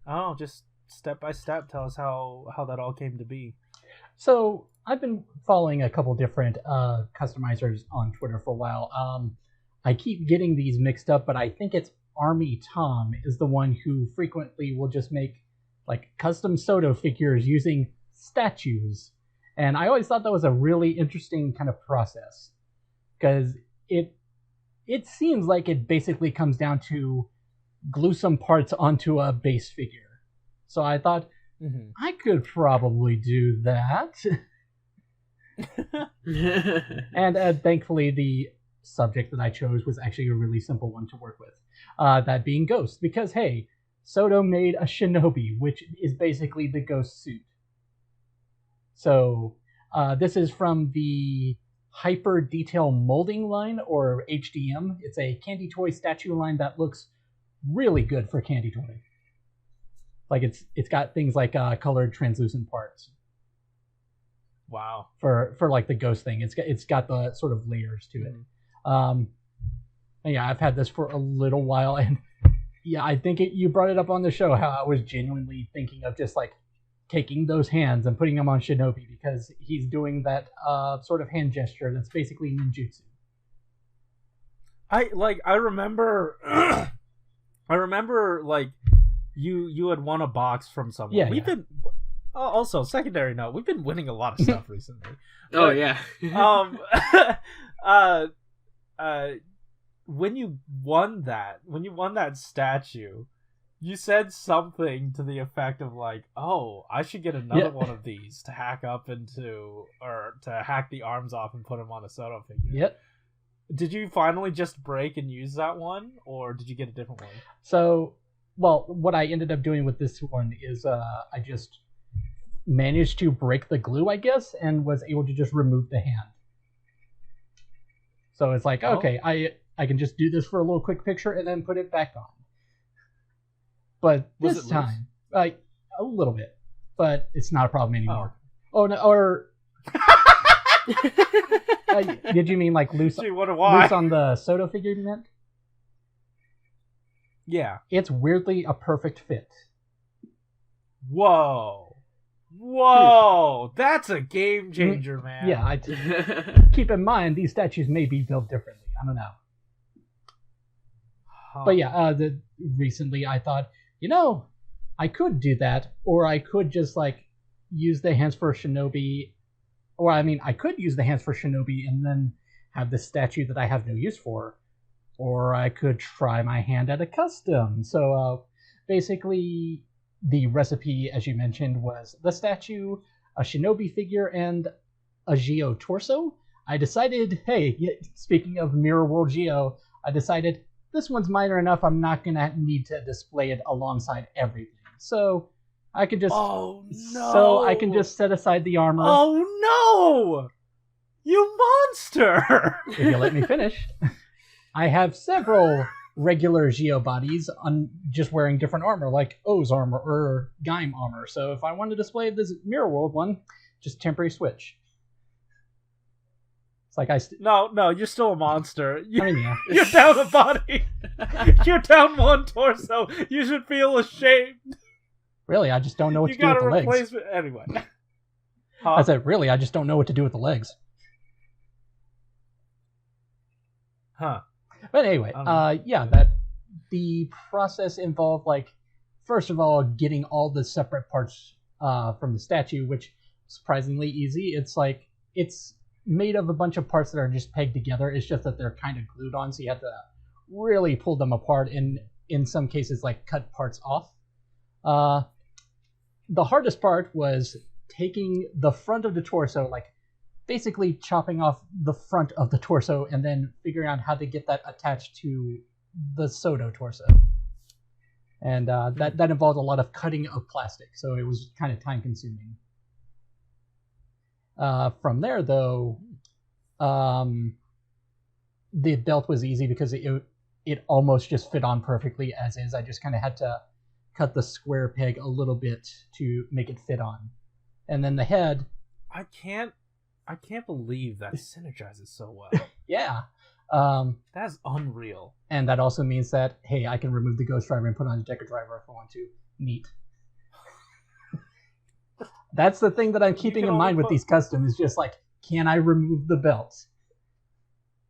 don't know, just step by step, tell us how that all came to be. So I've been following a couple different customizers on Twitter for a while. I keep getting these mixed up, but I think it's Army Tom is the one who frequently will just make like custom Shodo figures using statues. And I always thought that was a really interesting kind of process because it seems like it basically comes down to glue some parts onto a base figure. So I thought, I could probably do that. And thankfully, the subject that I chose was actually a really simple one to work with. That being Ghost. Because, hey, Shodo made a shinobi, which is basically the Ghost suit. So, this is from the Hyper Detail Molding line, or HDM. It's a Candy Toy statue line that looks really good for Candy Toy. Like it's got things like colored translucent parts. Wow. For like the Ghost thing, it's got the sort of layers to it. Yeah, I've had this for a little while, and yeah, I think you brought it up on the show how I was genuinely thinking of just like taking those hands and putting them on Shinobi because he's doing that sort of hand gesture that's basically ninjutsu. I remember like you had won a box from someone. Yeah, We've been Also, secondary note, we've been winning a lot of stuff recently. Oh yeah. When you won that statue, you said something to the effect of like, "Oh, I should get another one of these to hack up into, or to hack the arms off and put them on a Soto figure." Yep. Did you finally just break and use that one, or did you get a different one? So, well, what I ended up doing with this one is I just managed to break the glue, I guess, and was able to just remove the hand. So it's like, okay, I can just do this for a little quick picture and then put it back on. But this time, a little bit, but it's not a problem anymore. Oh no, or did you mean like loose? Gee, wonder why. Loose on the Soto figure you meant? Yeah. It's weirdly a perfect fit. Whoa! That's a game changer, man. Yeah, keep in mind these statues may be built differently. I don't know. But yeah, recently I thought, I could do that, or I could just like use the hands for Shinobi, or I could use the hands for Shinobi and then have the statue that I have no use for, or I could try my hand at a custom. So basically, the recipe, as you mentioned, was the statue, a Shinobi figure, and a Geo torso. I decided, hey, speaking of Mirror World Geo, I decided this one's minor enough, I'm not going to need to display it alongside everything. So I could just I can just set aside the armor. Oh no! You monster! If you let me finish. I have several regular Geo bodies on just wearing different armor, like O's armor or Gaim armor. So if I want to display this Mirror World one, just temporary switch. It's like No, you're still a monster. Yeah. You're down a body. You're down one torso. You should feel ashamed. Really, I just don't know what to do with the legs. Anyway. I said, really, I just don't know what to do with the legs. Huh. But anyway, the process involved, like, first of all, getting all the separate parts from the statue, which is surprisingly easy. It's made of a bunch of parts that are just pegged together. It's just that they're kind of glued on, so you have to really pull them apart, and in some cases, like, cut parts off. The hardest part was taking the front of the torso, like, basically chopping off the front of the torso and then figuring out how to get that attached to the Soto torso. And that involved a lot of cutting of plastic, so it was kind of time consuming. From there, though, the belt was easy because it almost just fit on perfectly as is. I just kind of had to cut the square peg a little bit to make it fit on. And then the head... I can't believe that synergizes so well. Yeah. That's unreal. And that also means that, hey, I can remove the Ghost Driver and put on a Decker Driver if I want to. Neat. That's the thing that I'm keeping in mind with these customs, is just like, can I remove the belt?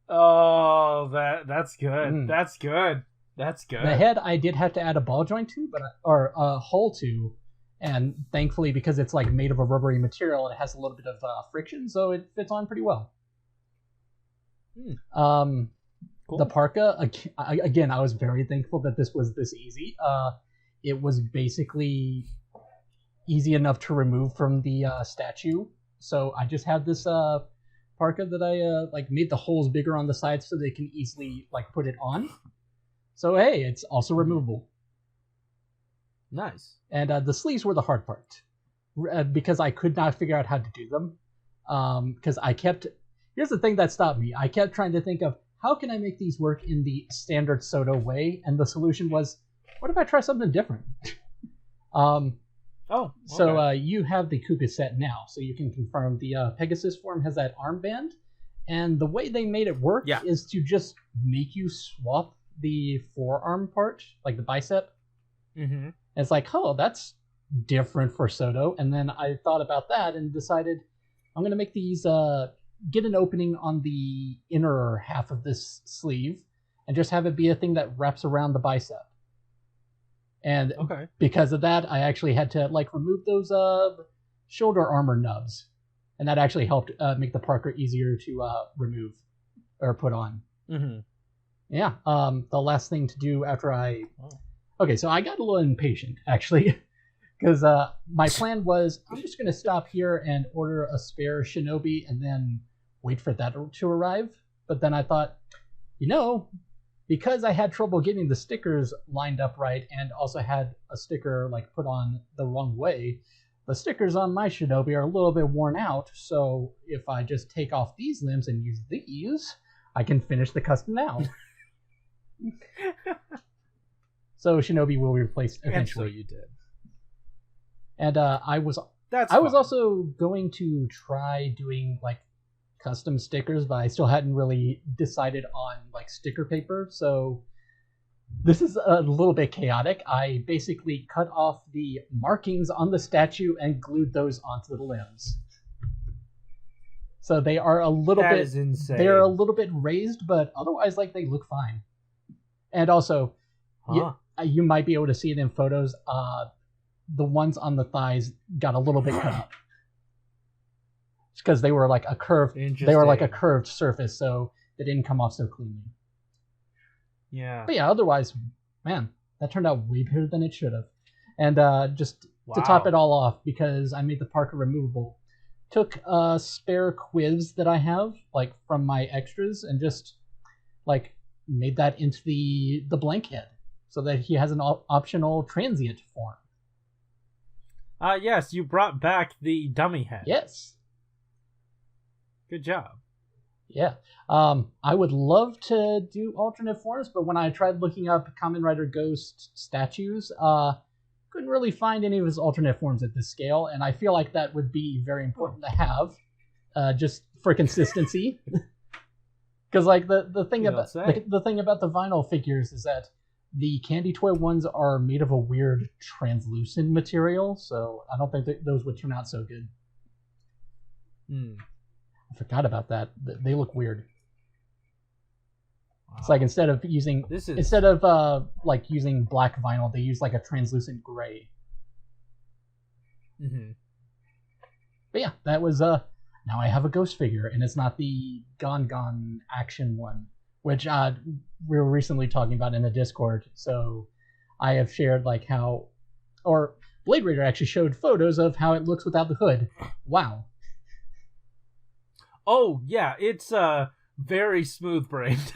Oh, that's good. That's good. That's good. The head I did have to add a ball joint to, or a hole to, and thankfully, because it's like made of a rubbery material, it has a little bit of friction, so it fits on pretty well. Cool. The parka, again, I was very thankful that this was this easy. It was basically easy enough to remove from the statue, so I just had this parka that I made the holes bigger on the sides so they can easily put it on. So hey, it's also removable. Nice. And the sleeves were the hard part, because I could not figure out how to do them. Because here's the thing that stopped me. I kept trying to think of, how can I make these work in the standard Soto way? And the solution was, what if I try something different? Okay. So you have the Kuga set now, so you can confirm the Pegasus form has that armband. And the way they made it work is to just make you swap the forearm part, like the bicep. Mm-hmm. It's like, oh, that's different for Soto. And then I thought about that and decided I'm going to make these, get an opening on the inner half of this sleeve and just have it be a thing that wraps around the bicep. And because of that, I actually had to remove those shoulder armor nubs, and that actually helped make the Parker easier to remove or put on. Mm-hmm. Yeah. The last thing to do after okay, so I got a little impatient actually, because my plan was I'm just gonna stop here and order a spare Shinobi and then wait for that to arrive. But then I thought, because I had trouble getting the stickers lined up right and also had a sticker like put on the wrong way, the stickers on my Shinobi are a little bit worn out. So if I just take off these limbs and use these, I can finish the custom now. So Shinobi will be replaced eventually. And so you did. And I was also going to try doing like custom stickers, but I still hadn't really decided on like sticker paper. So this is a little bit chaotic. I basically cut off the markings on the statue and glued those onto the limbs. So they are a little That bit is insane. they're a little bit raised, but otherwise like they look fine. And also you might be able to see it in photos. The ones on the thighs got a little bit cut up. Because they were like a curved surface, so they didn't come off so cleanly. Yeah. But yeah, otherwise, man, that turned out way better than it should have. And just to top it all off, because I made the Parker removable, took a spare quiz that I have, like from my extras, and just like made that into the blank head, so that he has an optional transient form. Yes, you brought back the dummy head. Yes. Good job. Yeah. I would love to do alternate forms, but when I tried looking up Kamen Rider Ghost statues, couldn't really find any of his alternate forms at this scale, and I feel like that would be very important to have, just for consistency. Because like the thing about the vinyl figures is that the candy toy ones are made of a weird translucent material, so I don't think that those would turn out so good. I forgot about that. They look weird. Wow. It's like instead of using black vinyl, they use like a translucent gray. Mm-hmm. But yeah, that was now I have a Ghost figure, and it's not the Gon action one, which we were recently talking about in the Discord. So I have shared like Blade Raider actually showed photos of how it looks without the hood. Wow. Oh, yeah, it's very smooth brained.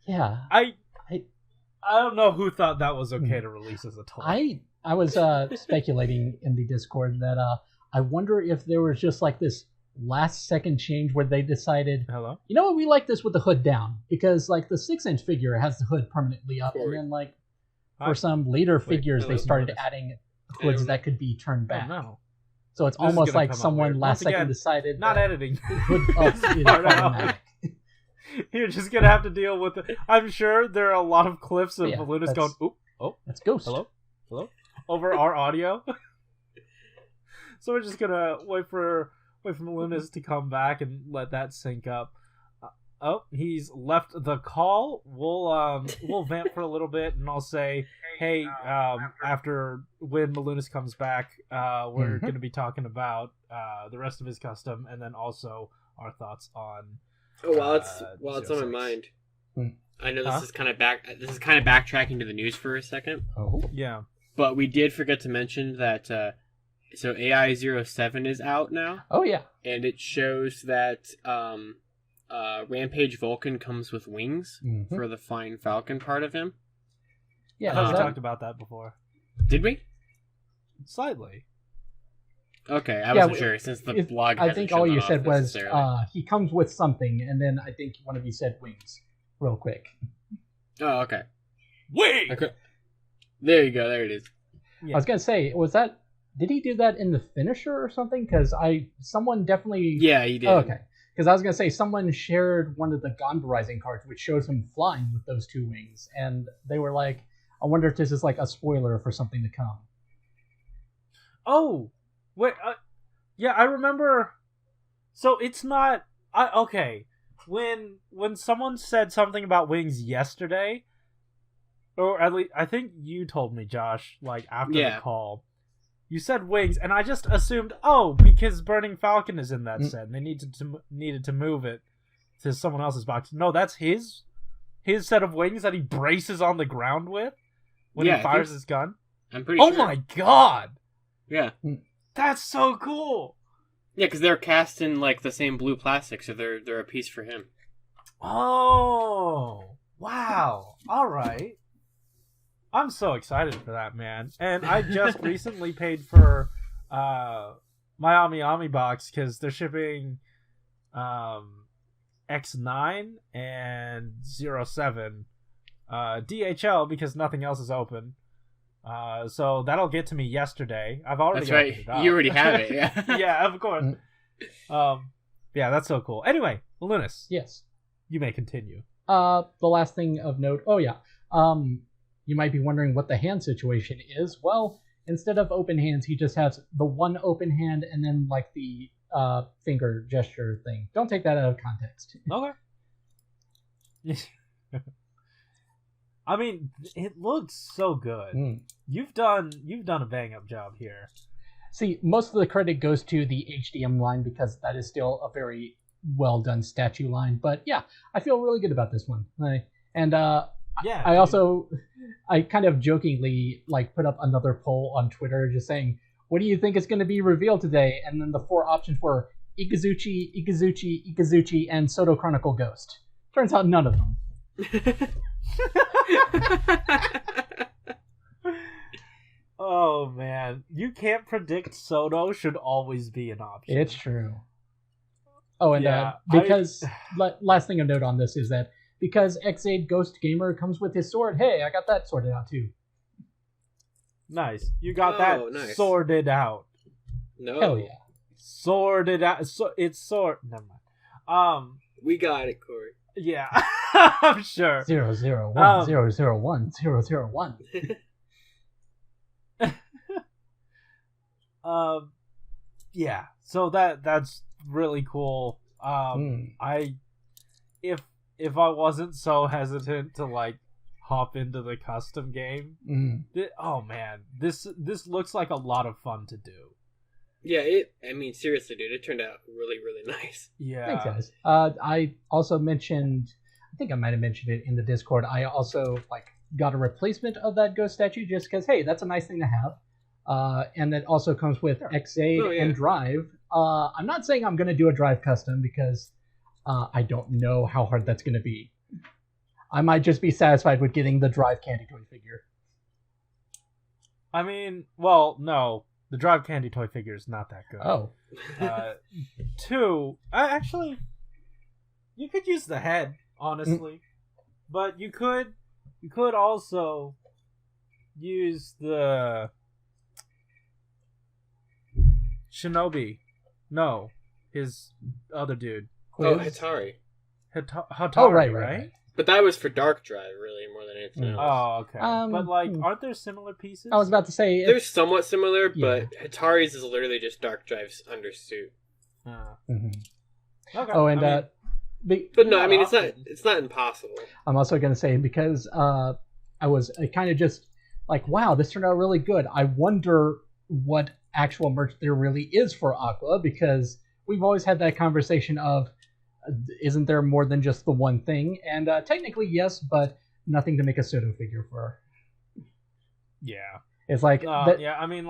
Yeah. I don't know who thought that was okay to release as a toy. I was speculating in the Discord that I wonder if there was just like this last second change where they decided, hello? You know what, we like this with the hood down, because like the 6-inch figure has the hood permanently up, and then like for some later figures they started adding hoods that could be turned back. Oh, no. So it's almost like someone last second decided not editing. Hood up is problematic. You're just gonna have to deal with it. I'm sure there are a lot of clips of Melunas going, "Oh, that's Ghost." Hello, over our audio. So we're just gonna wait for Melunas to come back and let that sync up. He's left the call. We'll vamp for a little bit, and I'll say, hey, after when Melunas comes back, we're going to be talking about the rest of his custom, and then also our thoughts on. While it's on my mind, I know this is kind of backtracking to the news for a second. Oh yeah, but we did forget to mention that. So AI07 is out now. Oh yeah, and it shows that Rampage Vulcan comes with wings for the Flying Falcon part of him. Yeah, we talked about that before. Did we? Slightly. Okay, I wasn't sure since the blog. I think all you said was he comes with something, and then I think one of you said wings, real quick. Oh, okay. Wings. Okay. There you go. There it is. Yeah. I was gonna say, did he do that in the finisher or something? Because someone definitely. Yeah, he did. Oh, okay. Because I was going to say, someone shared one of the Gonba Rising cards, which shows him flying with those two wings. And they were like, I wonder if this is like a spoiler for something to come. Oh, wait. Yeah, I remember. So it's not. Okay. When someone said something about wings yesterday, or at least I think you told me, Josh, like after the call, You said wings, and I just assumed, because Burning Falcon is in that set, and they needed to move it to someone else's box. No, that's his set of wings that he braces on the ground with when he fires his gun. I'm pretty sure. Oh my god! Yeah. That's so cool! Yeah, because they're cast in like the same blue plastic, so they're a piece for him. Oh, wow! All right. I'm so excited for that, man. And I just recently paid for my Ami box because they're shipping X9 and 07 DHL because nothing else is open. So that'll get to me yesterday. I've already opened it up. You already have it, yeah. Yeah, of course. Yeah, that's so cool. Anyway, Lunas. Yes. You may continue. The last thing of note. Oh yeah. You might be wondering what the hand situation is. Well, instead of open hands, he just has the one open hand and then like the finger gesture thing. Don't take that out of context. Okay. I mean, it looks so good. You've done a bang up job here. See, most of the credit goes to the HDM line because that is still a very well done statue line. But yeah, I feel really good about this one. I kind of jokingly like put up another poll on Twitter just saying, what do you think is going to be revealed today? And then the 4 options were Ikazuchi, and Soto Chronicle Ghost. Turns out none of them. Oh man, you can't predict. Soto should always be an option. It's true. Oh, and last thing of note on this is that because X8 Ghost Gamer comes with his sword, hey, I got that sorted out too. Nice. You got that sorted out. No. Hell yeah. Sorted out. It's sort. Never mind. We got it, Corey. Yeah. I'm sure. 001 001 001. Yeah. So that's really cool. If I wasn't so hesitant to like hop into the custom game, oh man, this looks like a lot of fun to do. Yeah, I mean, seriously, dude, it turned out really, really nice. Yeah. Thanks, guys. I also mentioned, I think I might have mentioned it in the Discord. I also got a replacement of that ghost statue just because, hey, that's a nice thing to have. And that also comes with X8 and Drive. I'm not saying I'm going to do a Drive custom because I don't know how hard that's going to be. I might just be satisfied with getting the Drive Candy Toy figure. I mean, well, no. The Drive Candy Toy figure is not that good. Oh. 2, actually, you could use the head, honestly. But you could also use the Shinobi. No, his other dude. Oh, Hatari. Hatari, oh, right. But that was for Dark Drive, really, more than anything else. Oh, okay. But, aren't there similar pieces? I was about to say... They're somewhat similar, but Hatari's is literally just Dark Drive's undersuit. Okay. Oh, and... but no, I mean, it's not impossible. I'm also going to say, because I was kind of just like, wow, this turned out really good. I wonder what actual merch there really is for Aqua, because we've always had that conversation of, isn't there more than just the one thing? And technically, yes, but nothing to make a pseudo figure for. Yeah. It's like... yeah, I mean,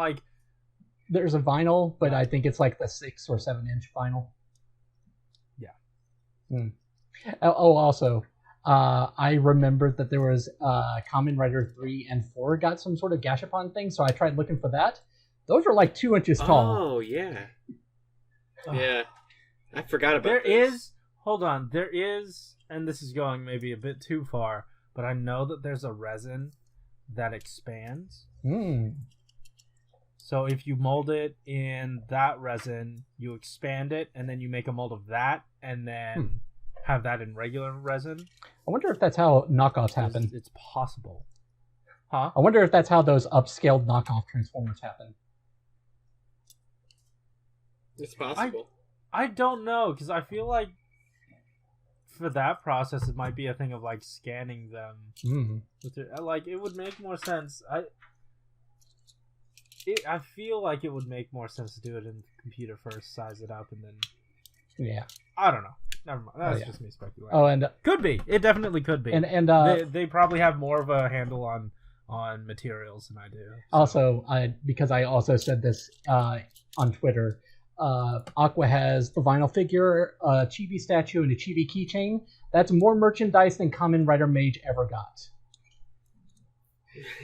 there's a vinyl, but I think it's like the 6 or 7 inch vinyl. Yeah. Oh, also, I remembered that there was Kamen Rider 3 and 4 got some sort of Gashapon thing, so I tried looking for that. Those are like 2 inches tall. Oh, yeah. Yeah. I forgot about this. Hold on, there is, and this is going maybe a bit too far, but I know that there's a resin that expands. So if you mold it in that resin, you expand it, and then you make a mold of that, and then have that in regular resin. I wonder if that's how knockoffs happen. It's possible. Huh? I wonder if that's how those upscaled knockoff Transformers happen. It's possible. I don't know, because I feel like for that process, it might be a thing of scanning them. It would make more sense. I feel like it would make more sense to do it in the computer first, size it up, and then... Yeah. I don't know. Never mind. That's yeah. just me speculating. Oh, and could be. It definitely could be. and they probably have more of a handle on materials than I do. So. Also, because I also said this on Twitter, Aqua has the vinyl figure, a chibi statue, and a chibi keychain. That's more merchandise than Kamen Rider Mage ever got.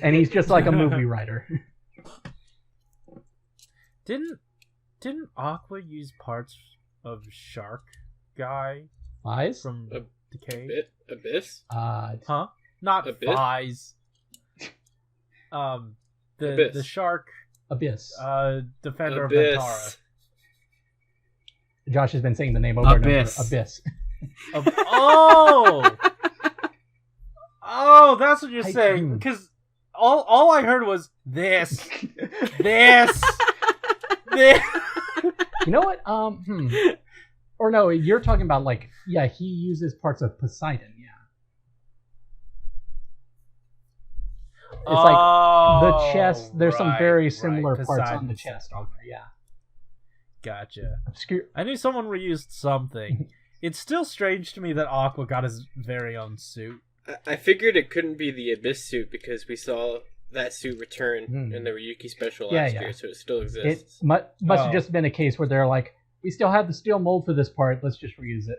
And he's just like a movie writer. Didn't Aqua use parts of Shark Guy Eyes? from Decay? Abyss? Huh? Not Abyss? Flies. Abyss. The Shark Abyss. Defender Abyss. of Ventara. Josh has been saying the name over and over. Abyss. Abyss. Oh! Oh, that's what you're saying. Because all I heard was this. This. You know what? Or no, you're talking about he uses parts of Poseidon. Yeah. It's the chest. There's some very similar parts on the chest. Yeah. Gotcha. Obscure. I knew someone reused something. It's still strange to me that Aqua got his very own suit. I figured it couldn't be the Abyss suit because we saw that suit return in the Ryuki special last year, so it still exists. It must have just been a case where they're like, we still have the steel mold for this part, let's just reuse it.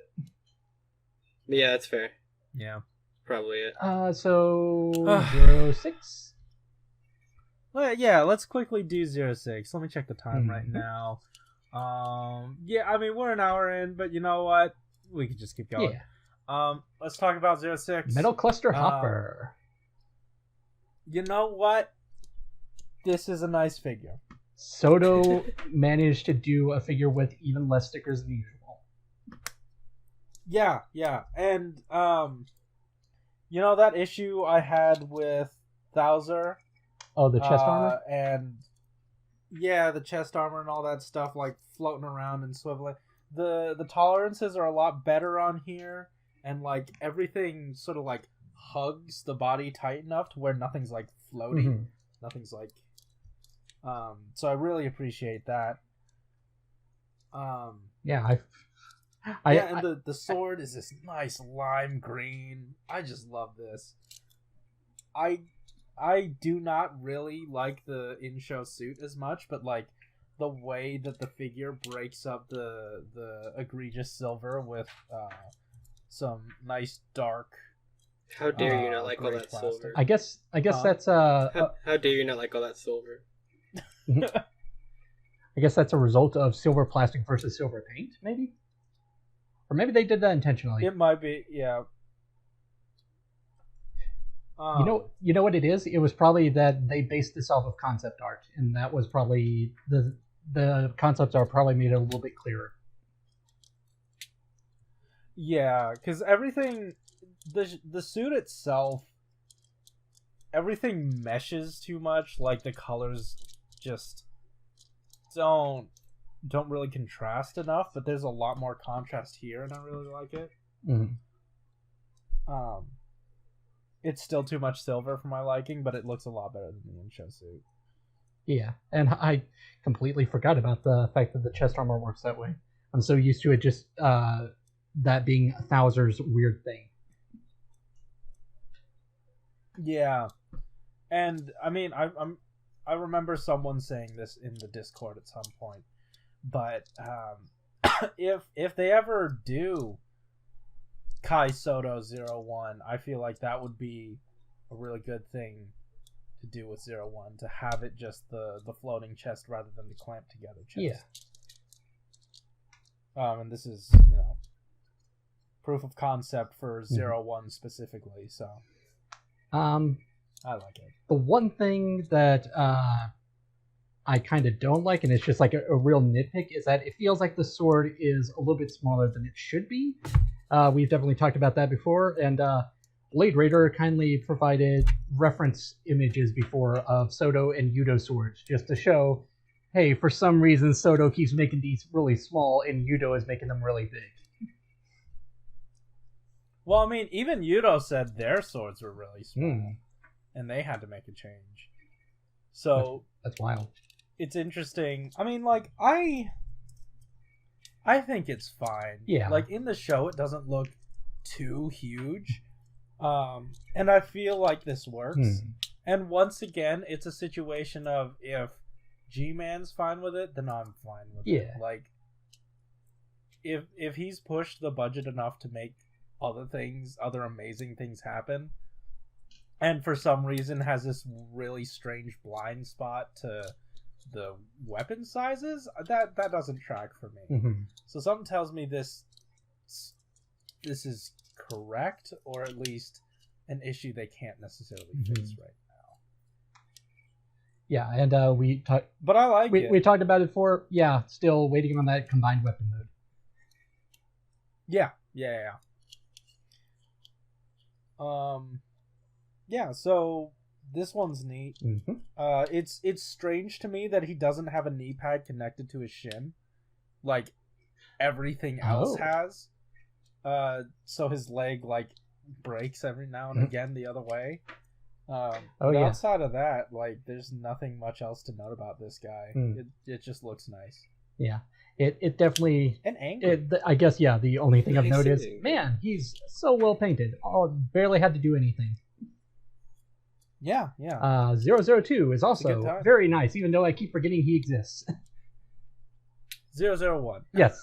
Yeah, that's fair. Yeah. Probably it. So 06? Well, yeah, let's quickly do 06. Let me check the time right now. Yeah, I mean, we're an hour in, but you know what? We could just keep going. Yeah. Let's talk about 06. Metal Cluster Hopper. You know what? This is a nice figure. Shodo managed to do a figure with even less stickers than usual. Yeah. And, you know that issue I had with Thouser? Oh, the chest armor? And, yeah, the chest armor and all that stuff, like, floating around and swiveling. The tolerances are a lot better on here, and, like, everything sort of, like, hugs the body tight enough to where nothing's, like, floating. Mm-hmm. Nothing's, like... so I really appreciate that. Yeah, and the sword is this nice lime green. I just love this. I do not really like the in-show suit as much, but like the way that the figure breaks up the egregious silver with some nice dark. How dare you not like all that plastic. silver? I guess that's How dare you not like all that silver? I guess that's a result of silver plastic versus silver paint, maybe? Or maybe they did that intentionally. It might be, yeah. You know what it is? It was probably that they based this off of concept art, and that was probably the concepts are probably made it a little bit clearer. Yeah, because everything, the suit itself, everything meshes too much. Like the colors just don't really contrast enough, but there's a lot more contrast here, and I really like it. Mm-hmm. It's still too much silver for my liking, but it looks a lot better than the in-show suit. Yeah, and I completely forgot about the fact that the chest armor works that way. I'm so used to it just that being Thouser's weird thing. Yeah, and I mean, I remember someone saying this in the Discord at some point, but if they ever do Kai Soto 01, I feel like that would be a really good thing to do with 01, to have it just the floating chest rather than the clamped together chest. Yeah. And this is, proof of concept for 01 specifically, so I like it. The one thing that I kind of don't like, and it's just like a real nitpick, is that it feels like the sword is a little bit smaller than it should be. We've definitely talked about that before, and Blade Raider kindly provided reference images before of Shodo and Yudo swords, just to show, hey, for some reason Shodo keeps making these really small, and Yudo is making them really big. Well, I mean, even Yudo said their swords were really small, and they had to make a change. So that's wild. it's interesting. I mean, like, I think it's fine. Yeah. Like, in the show, it doesn't look too huge. And I feel like this works. And once again, it's a situation of if G-Man's fine with it, then I'm fine with it. Like, if he's pushed the budget enough to make other amazing things happen, and for some reason has this really strange blind spot to the weapon sizes, that doesn't track for me. So something tells me this is correct, or at least an issue they can't necessarily fix right now. Yeah, and we talked, but I like it. We talked about it before. Yeah, still waiting on that combined weapon mode. Yeah. So this one's neat. It's strange to me that he doesn't have a knee pad connected to his shin, like everything else has. So his leg like breaks every now and again the other way. Outside of that, like, there's nothing much else to note about this guy. It just looks nice. Yeah. It definitely, and angry. I guess, yeah, the only thing I've noticed, man, he's so well painted. Barely had to do anything. Yeah. 002 is also very nice, even though I keep forgetting he exists. 001. Yes.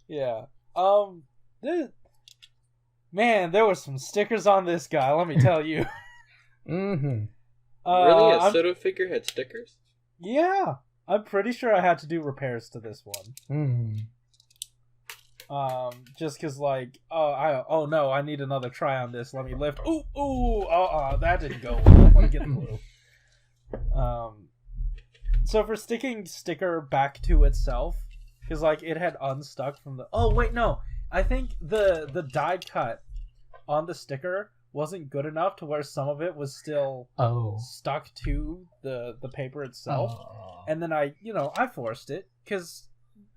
Yeah. Man, there were some stickers on this guy, let me tell you. Really? A Soto figure had stickers? Yeah. I'm pretty sure I had to do repairs to this one. Just cause like, oh no, I need another try on this. Let me lift. That didn't go well. Let me get the glue. So for sticking sticker back to itself, cause like it had unstuck from the. Oh wait, no. I think the die cut on the sticker wasn't good enough to where some of it was still stuck to the paper itself. And then I forced it because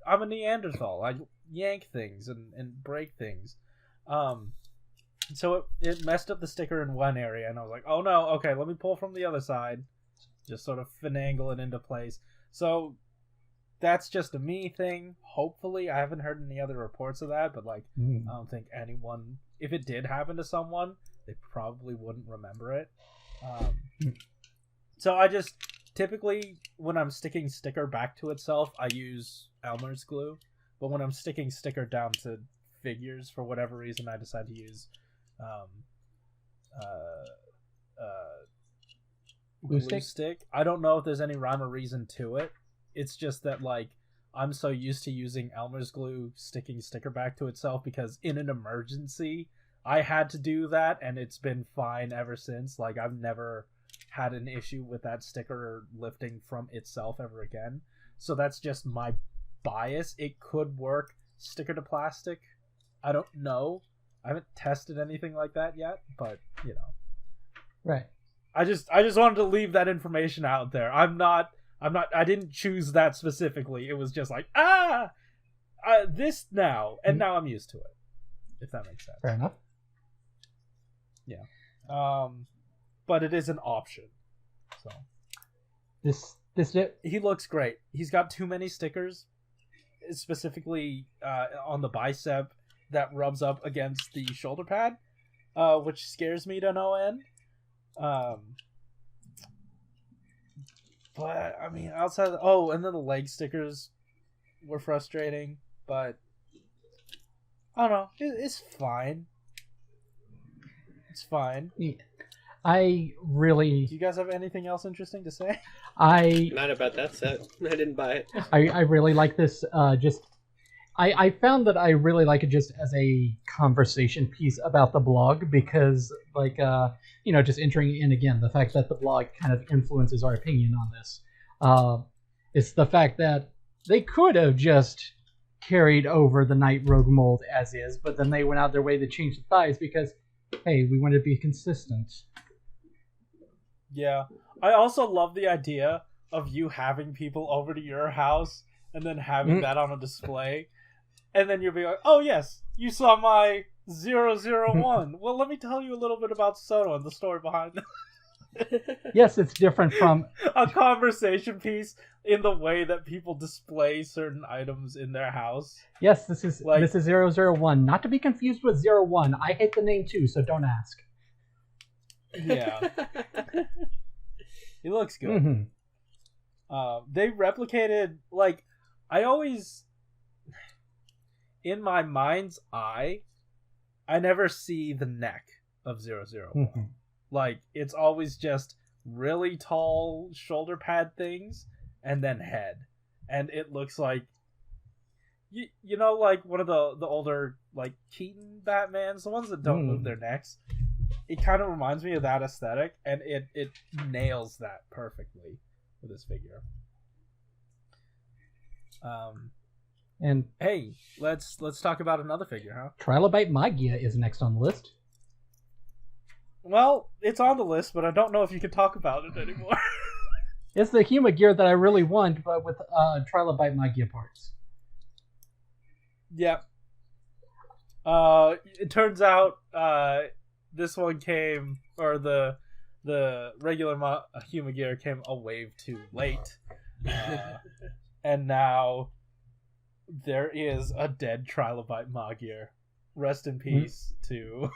I'm a Neanderthal. I yank things and break things. So it messed up the sticker in one area, and I was like, oh no, okay, let me pull from the other side. Just sort of finagle it into place. So that's just a me thing. Hopefully, I haven't heard any other reports of that, but like, I don't think anyone, if it did happen to someone, they probably wouldn't remember it. So I just, typically, when I'm sticking sticker back to itself, I use Elmer's glue. But when I'm sticking sticker down to figures, for whatever reason, I decide to use glue stick. I don't know if there's any rhyme or reason to it. It's just that, like, I'm so used to using Elmer's glue sticking sticker back to itself because in an emergency, I had to do that, and it's been fine ever since. Like, I've never had an issue with that sticker lifting from itself ever again. So that's just my bias. It could work sticker to plastic. I don't know. I haven't tested anything like that yet, but, you know. Right. I just wanted to leave that information out there. I didn't choose that specifically. It was just like, this now, and now I'm used to it. If that makes sense. Fair enough. Yeah. But it is an option. So he looks great. He's got too many stickers, specifically on the bicep that rubs up against the shoulder pad, which scares me to no end. But I mean, outside and then the leg stickers were frustrating, but I don't know. It's fine. It's fine. Yeah. I really... Do you guys have anything else interesting to say? Not about that set. I didn't buy it. I really like this. I found that I really like it just as a conversation piece about the blog because, like, just entering in again, the fact that the blog kind of influences our opinion on this. It's the fact that they could have just carried over the Night Rogue mold as is, but then they went out their way to change the thighs because, hey, we want to be consistent. Yeah. I also love the idea of you having people over to your house and then having that on a display. And then you'll be like, oh yes, you saw my 001. Well, let me tell you a little bit about Soto and the story behind it. Yes, it's different from a conversation piece in the way that people display certain items in their house. Yes, this is Like- this is 001. Not to be confused with 01. I hate the name too, so don't ask. Yeah, it looks good. Mm-hmm. They replicated, like, I always, in my mind's eye, I never see the neck of 001. Mm-hmm. Like, it's always just really tall shoulder pad things and then head. And it looks like, you know, like one of the older, like, Keaton Batmans, the ones that don't move their necks. It kind of reminds me of that aesthetic, and it nails that perfectly with this figure. And Hey, let's talk about another figure, huh? Trilobite Magia is next on the list. Well, it's on the list, but I don't know if you can talk about it anymore. It's the humagear that I really want, but with Trilobite Magia parts. Yep. It turns out this one came, or the regular humagear came a wave too late, and now there is a dead Trilobite Magia. Rest in peace to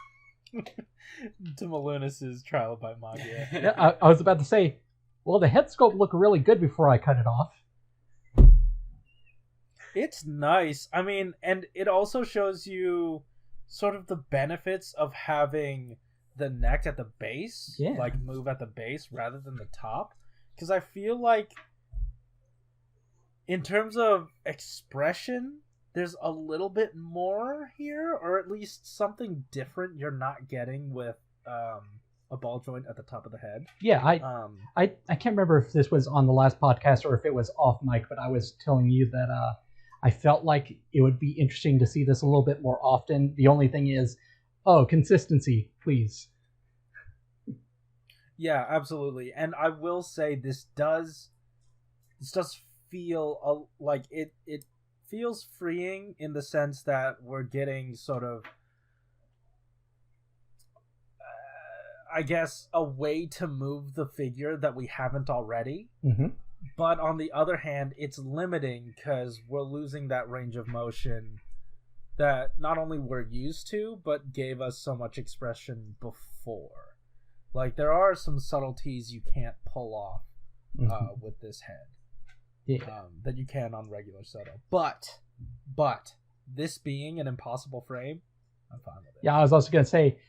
Malunis's Trilobite Magia. Yeah, I was about to say, well, the head sculpt looked really good before I cut it off. It's nice. I mean, and it also shows you sort of the benefits of having the neck at the base, Yeah. like move at the base rather than the top. Because I feel like, in terms of expression, there's a little bit more here, or at least something different you're not getting with a ball joint at the top of the head. Yeah, I can't remember if this was on the last podcast or if it was off mic, but I was telling you that I felt like it would be interesting to see this a little bit more often. The only thing is, consistency, please. Yeah, absolutely. And I will say this does feel like it feels freeing in the sense that we're getting sort of I guess a way to move the figure that we haven't already. Mm-hmm. But on the other hand, it's limiting because we're losing that range of motion that not only we're used to, but gave us so much expression before. Like, there are some subtleties you can't pull off with this head. Yeah. That you can on regular Soto. But, this being an impossible frame, I'm fine with it. Yeah, I was also going to say,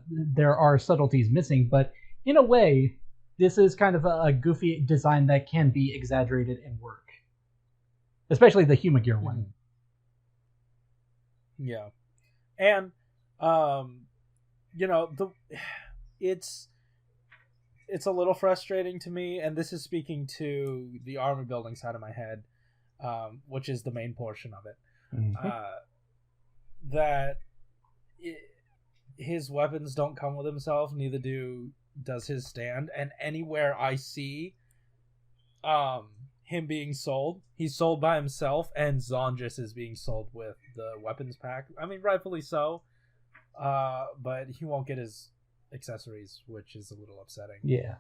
there are subtleties missing, but in a way, this is kind of a goofy design that can be exaggerated and work. Especially the humagear one. Yeah. And, it's a little frustrating to me, and this is speaking to the armor building side of my head, which is the main portion of it. That his weapons don't come with himself, neither does his stand, and anywhere I see him being sold, he's sold by himself, and Zonjus is being sold with the weapons pack. I mean, rightfully so, but he won't get his accessories, which is a little upsetting. Yeah.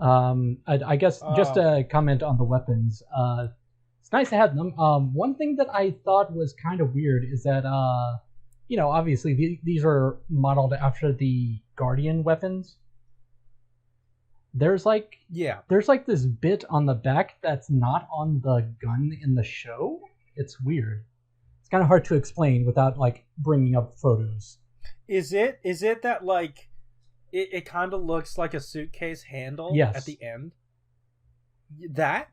I guess just a comment on the weapons. It's nice to have them. One thing that I thought was kind of weird is that, obviously these are modeled after the Guardian weapons. There's like this bit on the back that's not on the gun in the show. It's weird. It's kind of hard to explain without like bringing up photos. Is it that like it kind of looks like a suitcase handle at the end? That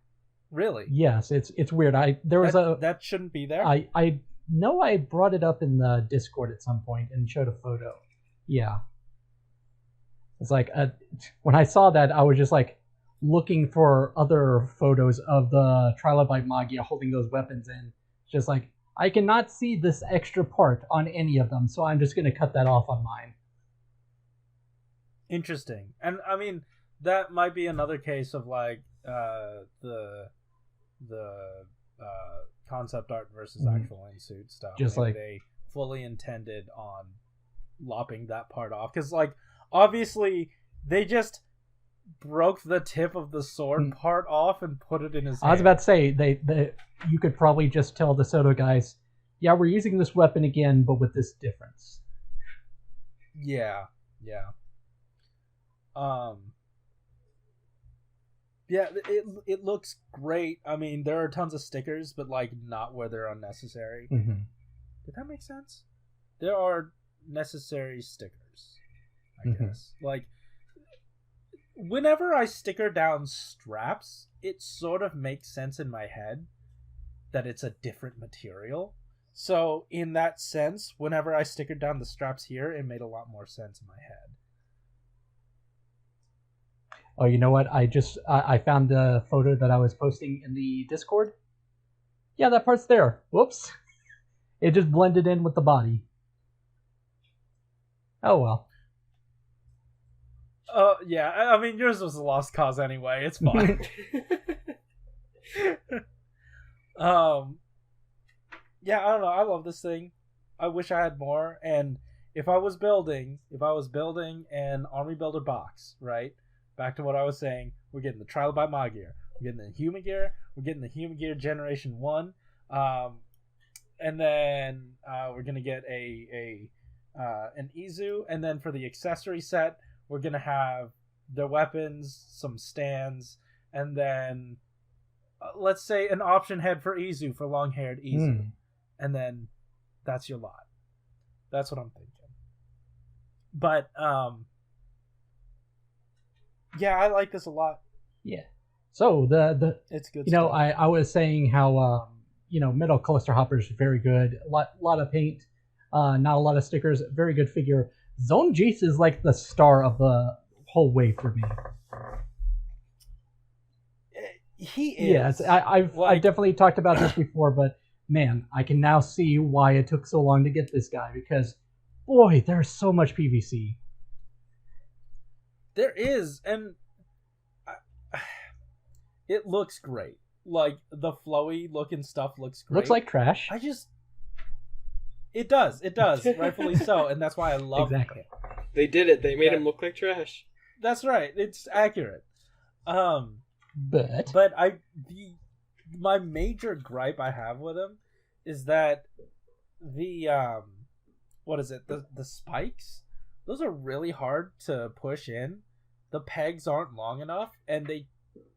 really? Yes, it's weird. That shouldn't be there. I know I brought it up in the Discord at some point and showed a photo. Yeah. It's like when I saw that, I was just like looking for other photos of the Trilobite Magia holding those weapons in. Just like, I cannot see this extra part on any of them, so I'm just going to cut that off on mine. Interesting. And I mean, that might be another case of like the concept art versus actual in-suit stuff. Just Maybe like they fully intended on lopping that part off. Because like, obviously they just broke the tip of the sword part off and put it in his hand. I was about to say, you could probably just tell the Soto guys, yeah, we're using this weapon again, but with this difference. Yeah. Yeah, it looks great. I mean, there are tons of stickers, but like not where they're unnecessary. Mm-hmm. Did that make sense? There are necessary stickers, I guess. Like, whenever I sticker down straps, it sort of makes sense in my head that it's a different material. So, in that sense, whenever I stickered down the straps here, it made a lot more sense in my head. Oh, you know what? I found the photo that I was posting in the Discord. Yeah, that part's there. Whoops. It just blended in with the body. Oh, well. Yeah, I mean, yours was a lost cause anyway. It's fine. Yeah, I don't know. I love this thing. I wish I had more. And if I was building an army builder box, right? Back to what I was saying, we're getting the Trial by Humagear. We're getting the humagear. We're getting the humagear Generation 1. And then we're gonna get an Izu, and then for the accessory set, we're gonna have their weapons, some stands, and then let's say an option head for Izu, for long-haired Izu, and then that's your lot. That's what I'm thinking. But yeah, I like this a lot. Yeah. So it's good. You know, I was saying how metal cluster hoppers very good. A lot of paint, not a lot of stickers. Very good figure. Zone Jace is like the star of the whole way for me. He is. Yes, I've definitely talked about this before, but man, I can now see why it took so long to get this guy, because boy, there's so much PVC. There is, and it looks great. Like, the flowy looking stuff looks great. Looks like trash. It does, rightfully so, and that's why I love it. They did it. They made him look like trash. That's right. It's accurate. But my major gripe I have with him is that the the spikes, those are really hard to push in. The pegs aren't long enough, and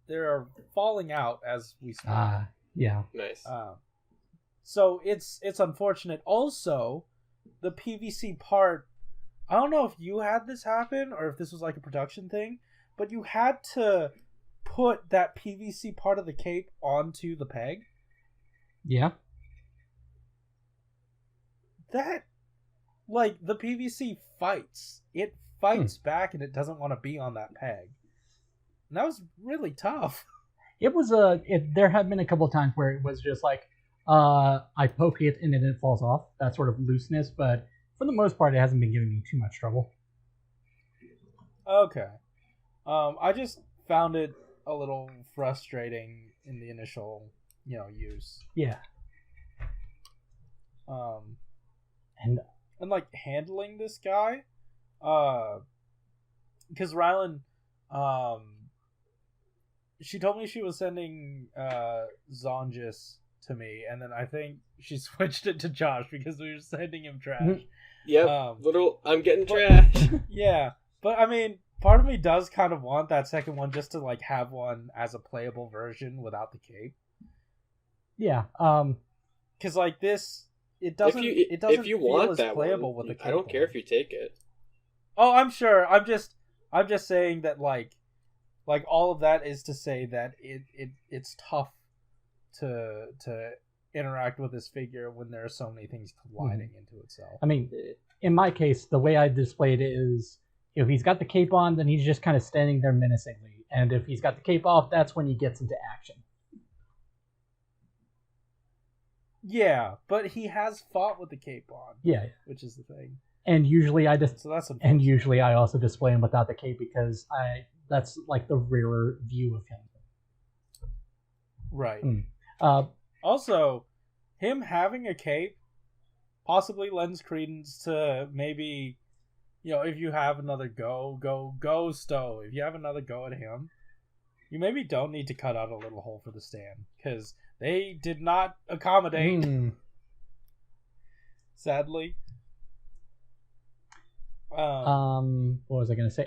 they're falling out as we speak. Yeah. Nice. So it's unfortunate. Also, the PVC part, I don't know if you had this happen or if this was like a production thing, but you had to put that PVC part of the cape onto the peg. Yeah. That, like, the PVC fights. It fights back, and it doesn't want to be on that peg. And that was really tough. It was there have been a couple of times where it was just like, I poke it and then it falls off. That sort of looseness, but for the most part, it hasn't been giving me too much trouble. Okay. I just found it a little frustrating in the initial, use. Yeah. And like handling this guy, because Rylan, she told me she was sending Zonjis to me, and then I think she switched it to Josh because we were sending him trash. Yep. I'm getting trash. Yeah, but I mean, part of me does kind of want that second one just to like have one as a playable version without the cape. Yeah. Because like this, it doesn't. It doesn't if you feel want as that playable one, with the cape. I don't care if you take it. Oh, I'm sure. I'm just saying that like all of that is to say that it's tough to interact with this figure when there are so many things colliding into itself. I mean, in my case, the way I displayed it is, if he's got the cape on, then he's just kind of standing there menacingly, and if he's got the cape off, that's when he gets into action. Yeah, but he has fought with the cape on. Yeah, which is the thing. And usually I I also display him without the cape because that's like the rarer view of him. Right. Also, him having a cape possibly lends credence to maybe if you have another go Stowe. If you have another go at him, you maybe don't need to cut out a little hole for the stand, because they did not accommodate. Sadly. What was I going to say?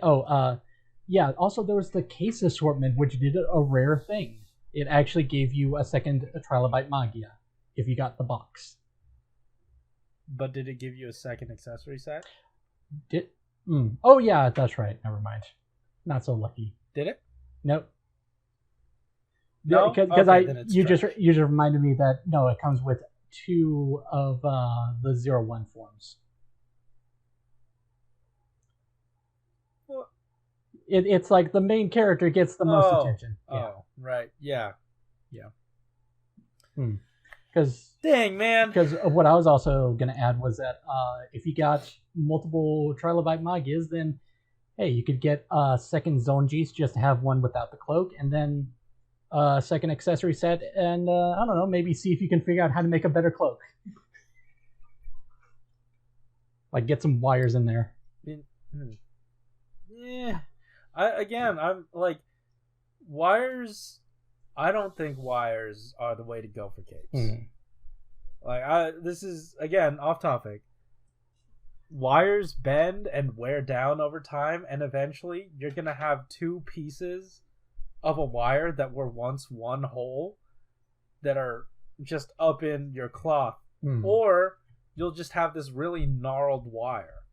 Yeah, also there was the case assortment, which did a rare thing. It actually gave you a second trilobite magia if you got the box. But did it give you a second accessory set? Oh yeah, that's right. Never mind. Not so lucky. Did it? Nope. No, because okay, you just reminded me that no, it comes with 2 of the 0-1 forms. What? It's like the main character gets the most attention. Oh, right. Yeah. Because dang, man. Because what I was also going to add was that if you got multiple trilobite magias, then hey, you could get a second zone G's just to have one without the cloak, and then a second accessory set, and I don't know, maybe see if you can figure out how to make a better cloak. Like get some wires in there. Yeah. I'm like, wires. I don't think wires are the way to go for capes. Like, this is again off topic. Wires bend and wear down over time, and eventually you're gonna have 2 pieces of a wire that were once one whole that are just up in your cloth, or you'll just have this really gnarled wire.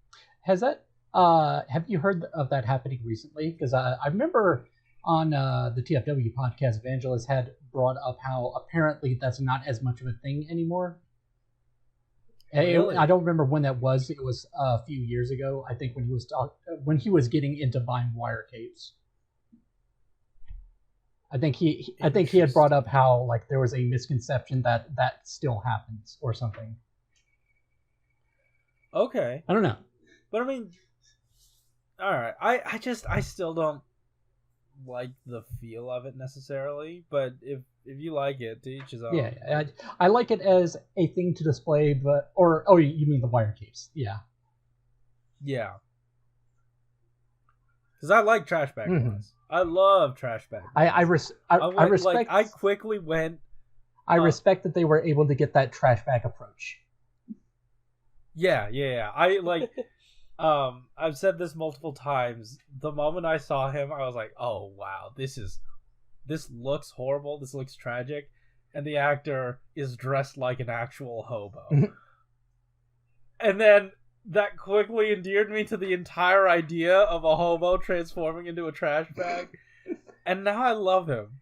Has that? Have you heard of that happening recently? Because I remember on the TFW podcast, Evangelist had brought up how apparently that's not as much of a thing anymore. Really? I don't remember when that was. It was a few years ago. I think when he was getting into buying wire capes. I think he had brought up how like there was a misconception that still happens or something. Okay. I don't know. But I mean, all right. I still don't like the feel of it necessarily, but if you like it, to each his own. Yeah, I like it as a thing to display, but you mean the wire capes? Yeah. Because I like trash bag ones. I love trash bag. I respect. Like, I quickly went. I respect that they were able to get that trash bag approach. Yeah. I like. I've said this multiple times. The moment I saw him, I was like, "Oh wow, this looks horrible. This looks tragic," and the actor is dressed like an actual hobo. And then that quickly endeared me to the entire idea of a hobo transforming into a trash bag, and now I love him.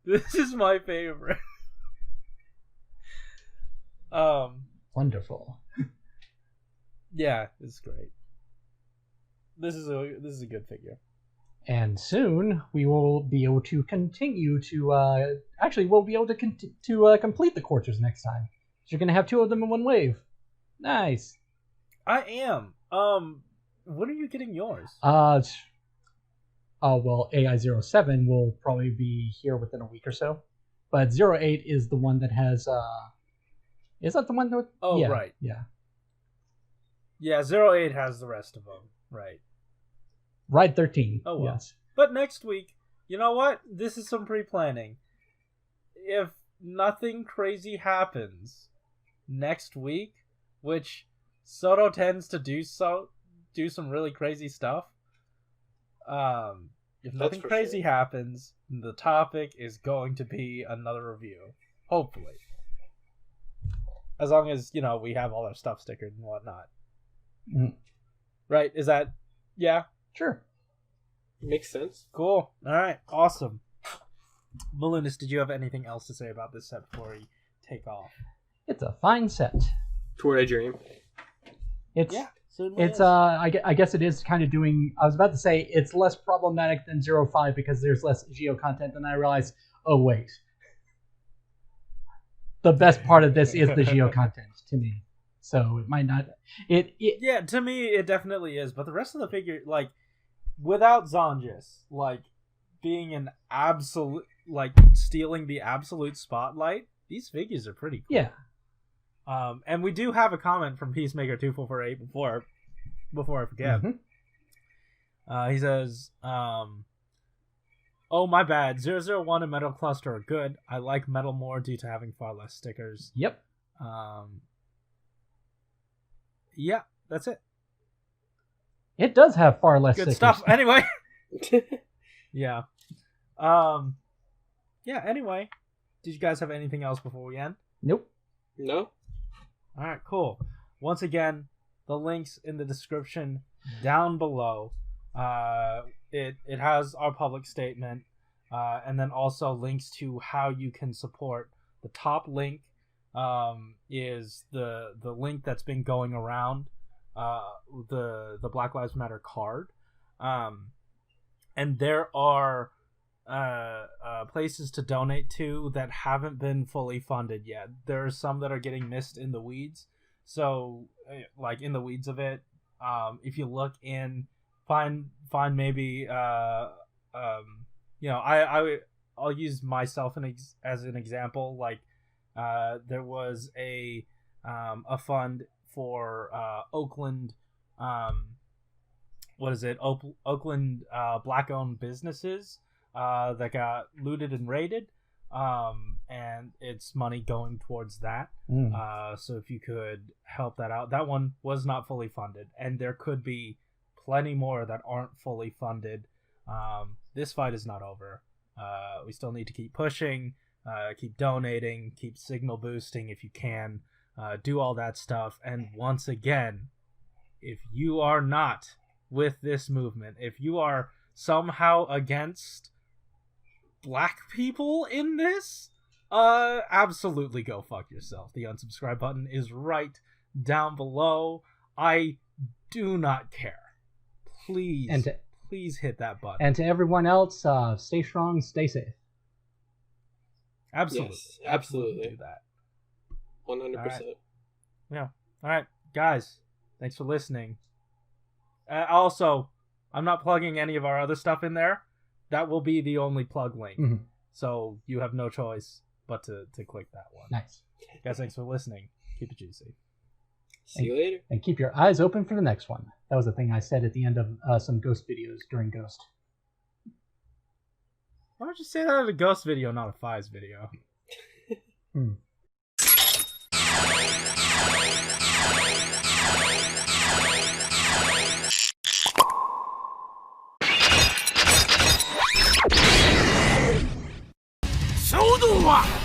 This is my favorite. Wonderful. Yeah, it's great. This is a good figure. And soon we will be able to continue to we'll be able to complete the quarters next time. So you're gonna have 2 of them in one wave. Nice. I am. When are you getting yours? Well, AI07 will probably be here within a week or so. But 08 is the one that has is that the one that right. Yeah. Yeah, 08 has the rest of them. Right. Ride 13. Oh, well. Yes. But next week, you know what? This is some pre-planning. If nothing crazy happens next week, which Soto tends to do some really crazy stuff. If nothing crazy happens, the topic is going to be another review. Hopefully. As long as, we have all our stuff stickered and whatnot. Right? Is that... Yeah? Sure. Makes sense. Cool. All right. Awesome. Malunas, did you have anything else to say about this set before we take off? It's a fine set. Toward a dream. I guess it is kind of doing... I was about to say it's less problematic than 05 because there's less Geo content, and I realized, oh wait. The best part of this is the Geo content to me. So it might not... Yeah, to me it definitely is, but the rest of the figure, like, without Zonjis, like, being an absolute... like, stealing the absolute spotlight, these figures are pretty cool. Yeah. And we do have a comment from Peacemaker2448 before before I forget. Mhm. He says, oh, my bad. 001 and Metal Cluster are good. I like Metal more due to having far less stickers. Yep. Yeah, that's it. It does have far less Good stickers. stuff. Anyway. Yeah. Yeah, anyway. Did you guys have anything else before we end? Nope. No? Alright, cool. Once again, the links in the description down below. It has our public statement, and then also links to how you can support. The top link is the link that's been going around, the Black Lives Matter card, and there are places to donate to that haven't been fully funded yet. There are some that are getting missed in the weeds. So, like in the weeds of it, if you look in, find maybe I'll use myself as an example. Like there was a fund for Oakland, Oakland black-owned businesses that got looted and raided, and it's money going towards that. So if you could help that out, that one was not fully funded, and there could be plenty more that aren't fully funded. This fight is not over. We still need to keep pushing, keep donating, keep signal boosting if you can, do all that stuff. And once again, if you are not with this movement, if you are somehow against black people in this, absolutely go fuck yourself. The unsubscribe button is right down below. I do not care. Please, please hit that button. And to everyone else, stay strong, stay safe. Absolutely. Yes, absolutely. Do that. 100%. All right. Yeah. All right, guys. Thanks for listening. Also, I'm not plugging any of our other stuff in there. That will be the only plug link. Mm-hmm. So you have no choice but to click that one. Nice. Guys, thanks for listening. Keep it juicy. See you later. And keep your eyes open for the next one. That was a thing I said at the end of some Ghost videos during Ghost. Why don't you say that in a Ghost video, not a Fies video? Shodo-x!